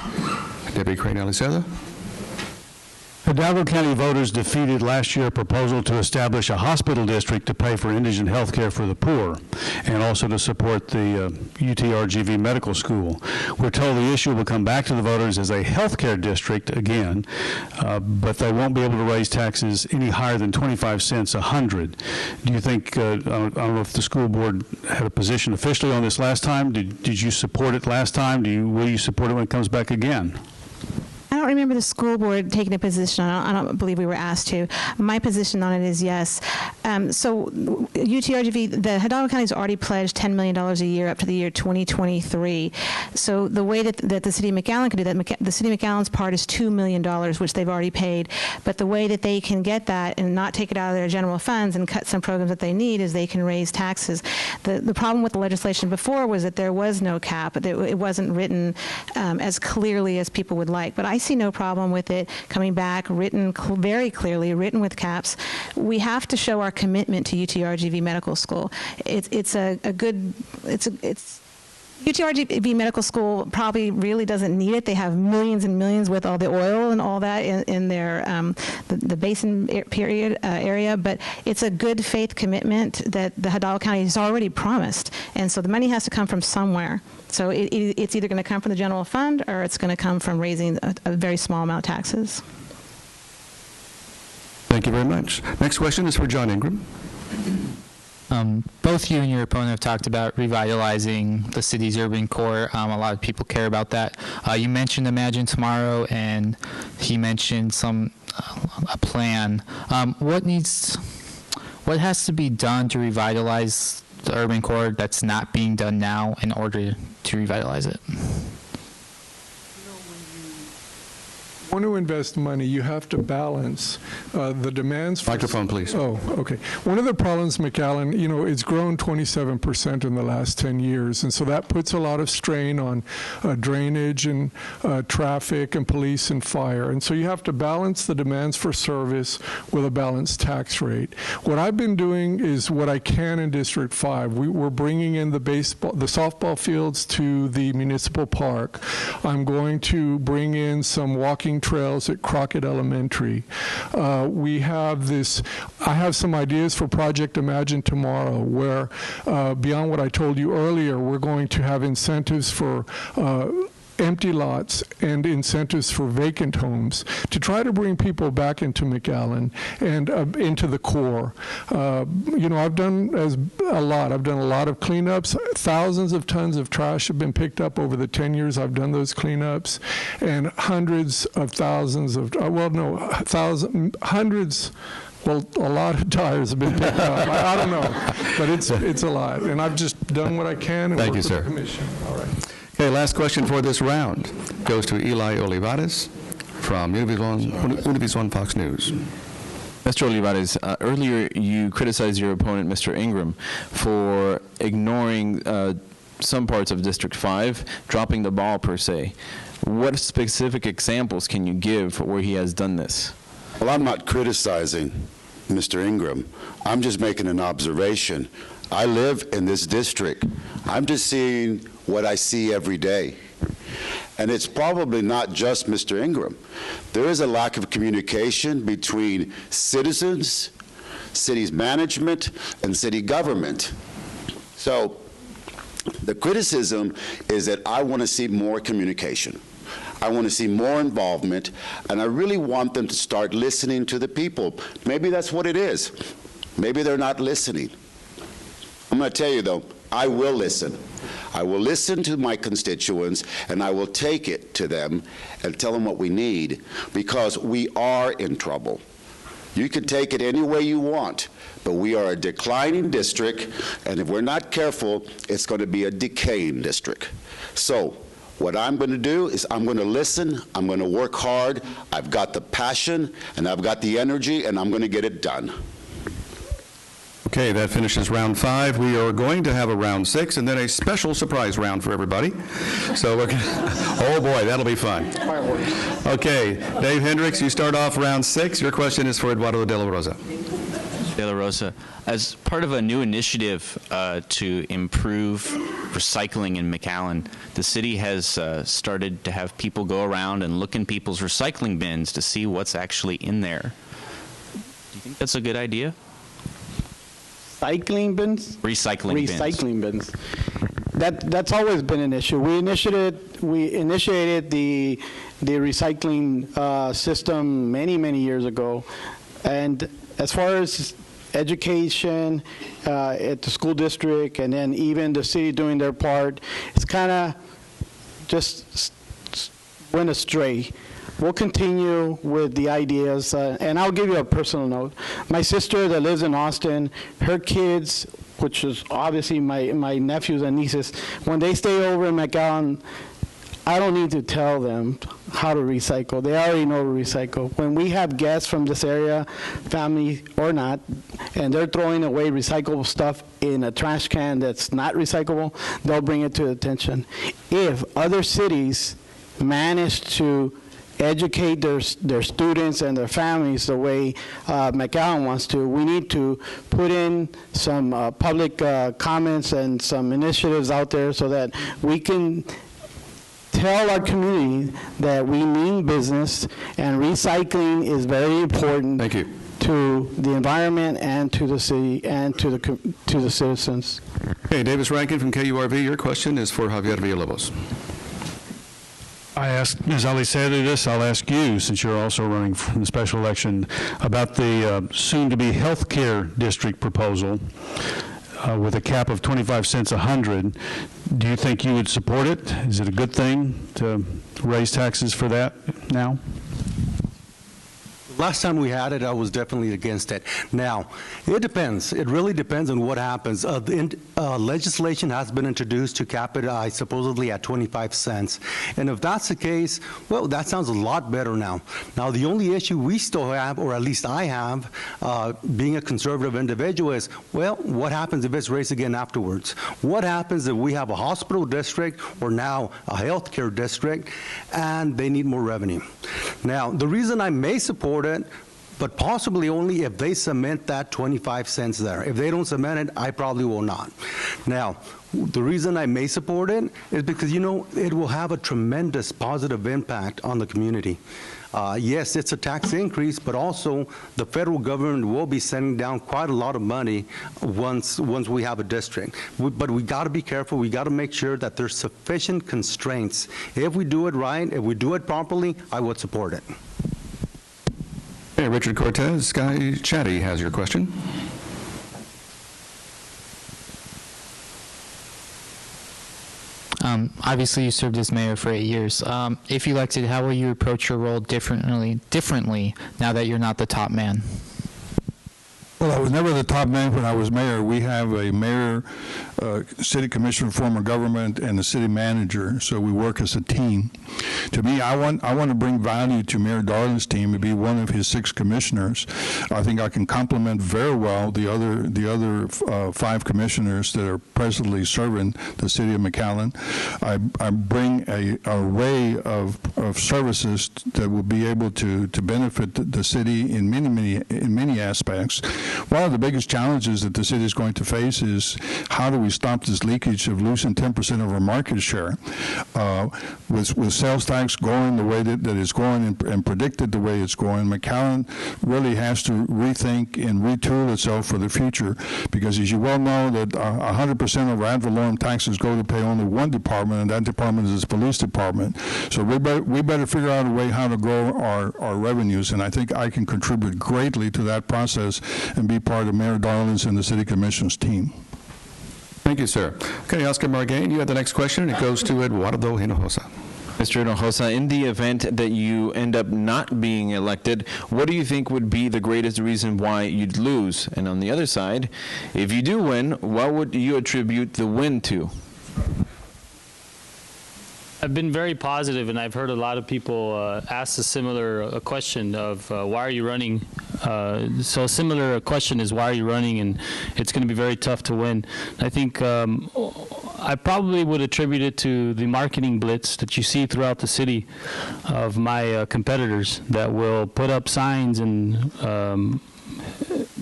Deputy Crane Aliseda. Hidalgo County voters defeated last year a proposal to establish a hospital district to pay for indigent health care for the poor and also to support the UTRGV Medical School. We're told the issue will come back to the voters as a health care district again, but they won't be able to raise taxes any higher than 25 cents a hundred. Do you think, I don't know if the school board had a position officially on this last time. Did you support it last time? Will you support it when it comes back again? I don't remember the school board taking a position on it. I don't believe we were asked to. My position on it is yes. So UTRGV, the Hidalgo County has already pledged $10 million a year up to the year 2023. So the way that the city of McAllen can do that, the city of McAllen's part is $2 million, which they've already paid. But the way that they can get that and not take it out of their general funds and cut some programs that they need is they can raise taxes. The problem with the legislation before was that there was no cap. It wasn't written as clearly as people would like. But I see no problem with it coming back, written very clearly, written with caps. We have to show our commitment to UTRGV Medical School. UTRGV Medical School probably really doesn't need it. They have millions and millions with all the oil and all that in their the basin area, but it's a good faith commitment that the Hidalgo County has already promised, and so the money has to come from somewhere. So it's either going to come from the general fund or it's going to come from raising a very small amount of taxes. Thank you very much. Next question is for John Ingram. Both you and your opponent have talked about revitalizing the city's urban core. A lot of people care about that. You mentioned Imagine Tomorrow, and he mentioned a plan. What has to be done to revitalize the urban core that's not being done now in order to revitalize it? Want to invest money, you have to balance the demands for... Microphone, please. Oh, okay. One of the problems, McAllen, it's grown 27% in the last 10 years, and so that puts a lot of strain on drainage and traffic and police and fire, and so you have to balance the demands for service with a balanced tax rate. What I've been doing is what I can in District 5. We're bringing in the softball fields to the municipal park. I'm going to bring in some walking trails at Crockett Elementary. I have some ideas for Project Imagine Tomorrow, where beyond what I told you earlier, we're going to have incentives for empty lots and incentives for vacant homes to try to bring people back into McAllen and into the core. I've done a lot. I've done a lot of cleanups. Thousands of tons of trash have been picked up over the 10 years I've done those cleanups, and hundreds of thousands of, hundreds. Well, a lot of tires have been picked up. I don't know, but it's a lot. And I've just done what I can and worked with the commission. All right. Okay, last question for this round goes to Eli Olivarez from Univision Fox News. Mr. Olivarez, earlier you criticized your opponent, Mr. Ingram, for ignoring some parts of District 5, dropping the ball per se. What specific examples can you give where he has done this? Well, I'm not criticizing Mr. Ingram. I'm just making an observation. I live in this district. I'm just seeing what I see every day. And it's probably not just Mr. Ingram. There is a lack of communication between citizens, city's management, and city government. So the criticism is that I want to see more communication. I want to see more involvement, and I really want them to start listening to the people. Maybe that's what it is. Maybe they're not listening. I'm going to tell you, though, I will listen. I will listen to my constituents, and I will take it to them and tell them what we need, because we are in trouble. You can take it any way you want, but we are a declining district, and if we're not careful, it's going to be a decaying district. So what I'm going to do is I'm going to listen, I'm going to work hard, I've got the passion, and I've got the energy, and I'm going to get it done. Okay, that finishes round 5. We are going to have a round 6 and then a special surprise round for everybody. So we're oh boy, that'll be fun. Okay, Dave Hendricks, you start off round 6. Your question is for Eduardo DeLaRosa. DeLaRosa, as part of a new initiative to improve recycling in McAllen, the city has started to have people go around and look in people's recycling bins to see what's actually in there. Do you think that's a good idea? Recycling bins? Recycling bins. That's always been an issue. We initiated the recycling system many years ago, and as far as education at the school district and then even the city doing their part, it's kind of just went astray. We'll continue with the ideas, and I'll give you a personal note. My sister that lives in Austin, her kids, which is obviously my nephews and nieces, when they stay over in McAllen, I don't need to tell them how to recycle. They already know to recycle. When we have guests from this area, family or not, and they're throwing away recyclable stuff in a trash can that's not recyclable, they'll bring it to attention. If other cities manage to educate their students and their families the way McAllen wants to, we need to put in some public comments and some initiatives out there so that we can tell our community that we mean business and recycling is very important. Thank you. To the environment and to the city and to the citizens. Okay, Davis Rankin from KURV, your question is for Javier Villalobos. I asked Ms. Aliseda this. I'll ask you, since you're also running for the special election, about the soon-to-be health care district proposal with a cap of 25 cents a 100. Do you think you would support it? Is it a good thing to raise taxes for that now? Last time we had it, I was definitely against it. Now, it depends. It really depends on what happens. Legislation has been introduced to cap it supposedly at 25 cents. And if that's the case, well, that sounds a lot better now. Now, the only issue we still have, or at least I have, being a conservative individual is, well, what happens if it's raised again afterwards? What happens if we have a hospital district or now a healthcare district and they need more revenue? Now, the reason I may support it, but possibly only if they cement that 25 cents there. If they don't cement it, I probably will not. Now, the reason I may support it is because, you know, it will have a tremendous positive impact on the community. Yes, it's a tax increase, but also the federal government will be sending down quite a lot of money once we have a district. But we got to be careful. We got to make sure that there's sufficient constraints. If we do it right, if we do it properly, I would support it. Hey, Richard Cortez, Sky Chatty has your question. Obviously, you served as mayor for 8 years. If elected, how will you approach your role differently now that you're not the top man? Well, I was never the top man when I was mayor. We have a mayor, city commissioner, form of government, and a city manager, so we work as a team. To me, I want to bring value to Mayor Darling's team to be one of his 6 commissioners. I think I can complement very well the other 5 commissioners that are presently serving the city of McAllen. I bring an array of services that will be able to benefit the city in many aspects. One of the biggest challenges that the city is going to face is how do we stop this leakage of losing 10% of our market share? With sales tax going the way that it's going and predicted the way it's going, McAllen really has to rethink and retool itself for the future, because as you well know that 100% of our ad valorem taxes go to pay only one department, and that department is the police department. So we better figure out a way how to grow our revenues, and I think I can contribute greatly to that process and be part of Mayor Darling's and the City Commission's team. Thank you, sir. Okay, Oscar Margain, you have the next question, and it goes to Eduardo Hinojosa. Mr. Hinojosa, in the event that you end up not being elected, what do you think would be the greatest reason why you'd lose? And on the other side, if you do win, what would you attribute the win to? I've been very positive, and I've heard a lot of people ask a similar question of why are you running? So a similar question is why are you running? And it's going to be very tough to win. I think I probably would attribute it to the marketing blitz that you see throughout the city of my competitors that will put up signs and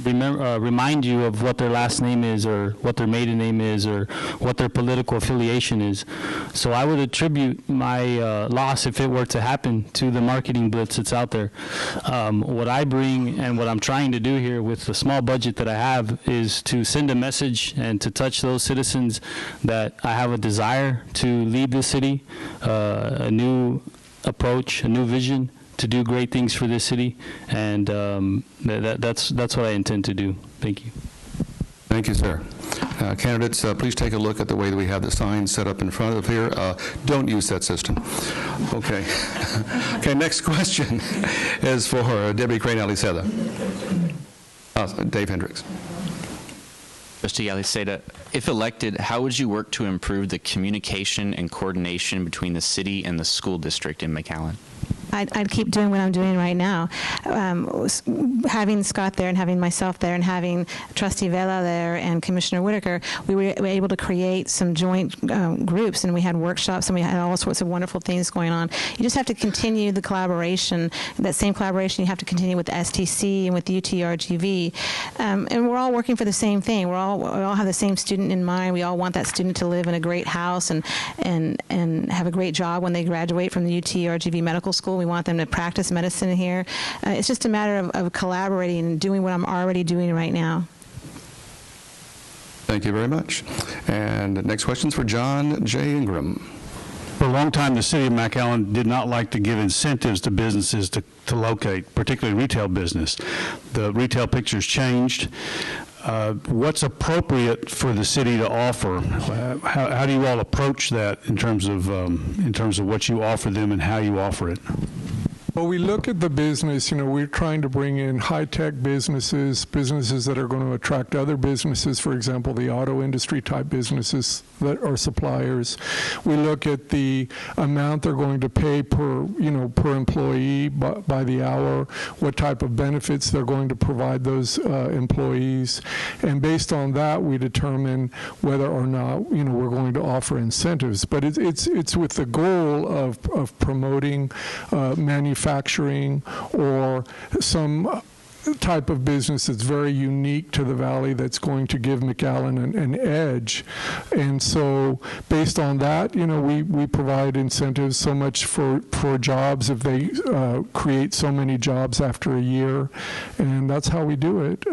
remind you of what their last name is, or what their maiden name is, or what their political affiliation is. So I would attribute my loss, if it were to happen, to the marketing blitz that's out there. What I bring and what I'm trying to do here with the small budget that I have is to send a message and to touch those citizens that I have a desire to lead the city, a new approach, a new vision, to do great things for this city, and that's what I intend to do. Thank you. Thank you, sir. Candidates, please take a look at the way that we have the signs set up in front of here. Don't use that system. Okay. Okay, next question is for Debbie Crane Aliseda. Dave Hendricks. Trustee Aliseda, if elected, how would you work to improve the communication and coordination between the city and the school district in McAllen? I'd keep doing what I'm doing right now. Having Scott there and having myself there and having Trustee Vela there and Commissioner Whitacre, we were able to create some joint groups, and we had workshops, and we had all sorts of wonderful things going on. You just have to continue the collaboration. That same collaboration you have to continue with the STC and with UTRGV. And we're all working for the same thing. We all have the same student in mind. We all want that student to live in a great house and have a great job when they graduate from the UTRGV Medical School. We want them to practice medicine here. It's just a matter of collaborating and doing what I'm already doing right now. Thank you very much. And the next question is for John J. Ingram. For a long time, the city of McAllen did not like to give incentives to businesses to locate, particularly retail business. The retail picture's changed. What's appropriate for the city to offer? How do you all approach that in terms of what you offer them and how you offer it? Well, we look at the business, we're trying to bring in high-tech businesses that are going to attract other businesses, for example, the auto industry type businesses that are suppliers. We look at the amount they're going to pay per employee by the hour, what type of benefits they're going to provide those employees, and based on that, we determine whether or not, we're going to offer incentives. But it's with the goal of promoting manufacturing or some type of business that's very unique to the valley that's going to give McAllen an edge. And so based on that, we provide incentives so much for jobs if they create so many jobs after a year. And that's how we do it.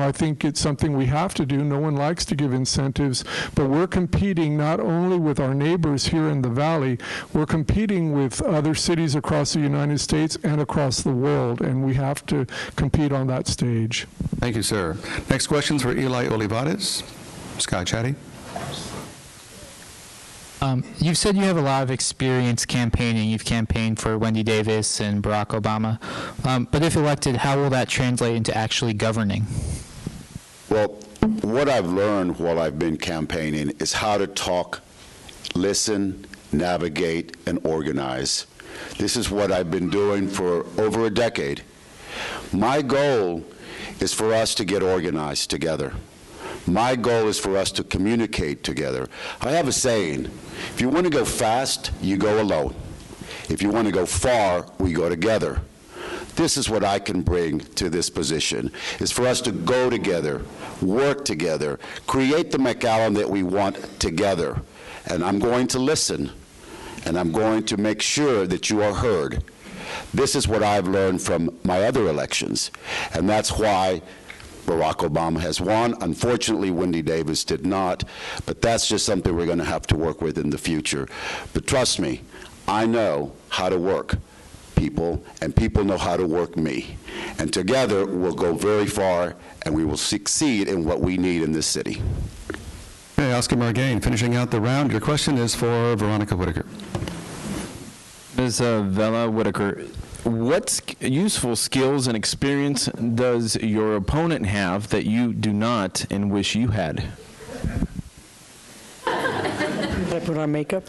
I think it's something we have to do. No one likes to give incentives, but we're competing not only with our neighbors here in the valley, we're competing with other cities across the United States and across the world, and we have to compete on that stage. Thank you, sir. Next question's for Eli Olivarez. Sky Chatty. You've said you have a lot of experience campaigning. You've campaigned for Wendy Davis and Barack Obama. But if elected, how will that translate into actually governing? Well, what I've learned while I've been campaigning is how to talk, listen, navigate, and organize. This is what I've been doing for over a decade. My goal is for us to get organized together. My goal is for us to communicate together. I have a saying, if you want to go fast, you go alone. If you want to go far, we go together. This is what I can bring to this position, is for us to go together, work together, create the McAllen that we want together. And I'm going to listen, and I'm going to make sure that you are heard. This is what I've learned from my other elections, and that's why Barack Obama has won. Unfortunately, Wendy Davis did not, but that's just something we're going to have to work with in the future. But trust me, I know how to work people, and people know how to work me. And together, we'll go very far, and we will succeed in what we need in this city. Okay, Oscar Margain, finishing out the round. Your question is for Veronica Whitacre. Ms. Vela Whitacre, what useful skills and experience does your opponent have that you do not and wish you had? Did I put on makeup?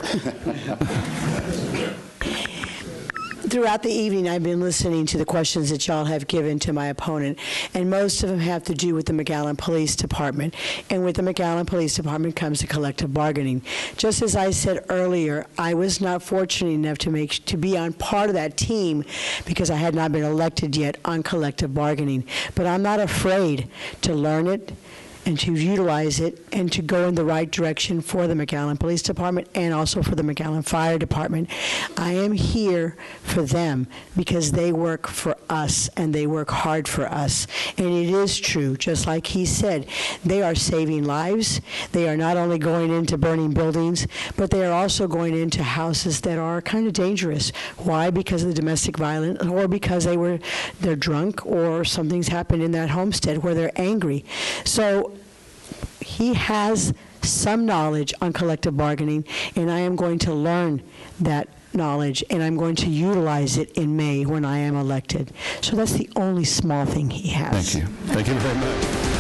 Throughout the evening, I've been listening to the questions that y'all have given to my opponent, and most of them have to do with the McAllen Police Department. And with the McAllen Police Department comes the collective bargaining. Just as I said earlier, I was not fortunate enough to be on part of that team because I had not been elected yet on collective bargaining. But I'm not afraid to learn it and to utilize it and to go in the right direction for the McAllen Police Department and also for the McAllen Fire Department. I am here for them because they work for us and they work hard for us. And it is true, just like he said, they are saving lives. They are not only going into burning buildings, but they are also going into houses that are kind of dangerous. Why? Because of the domestic violence or because they're drunk or something's happened in that homestead where they're angry. So he has some knowledge on collective bargaining, and I am going to learn that knowledge, and I'm going to utilize it in May when I am elected. So that's the only small thing he has. Thank you. Thank you very much.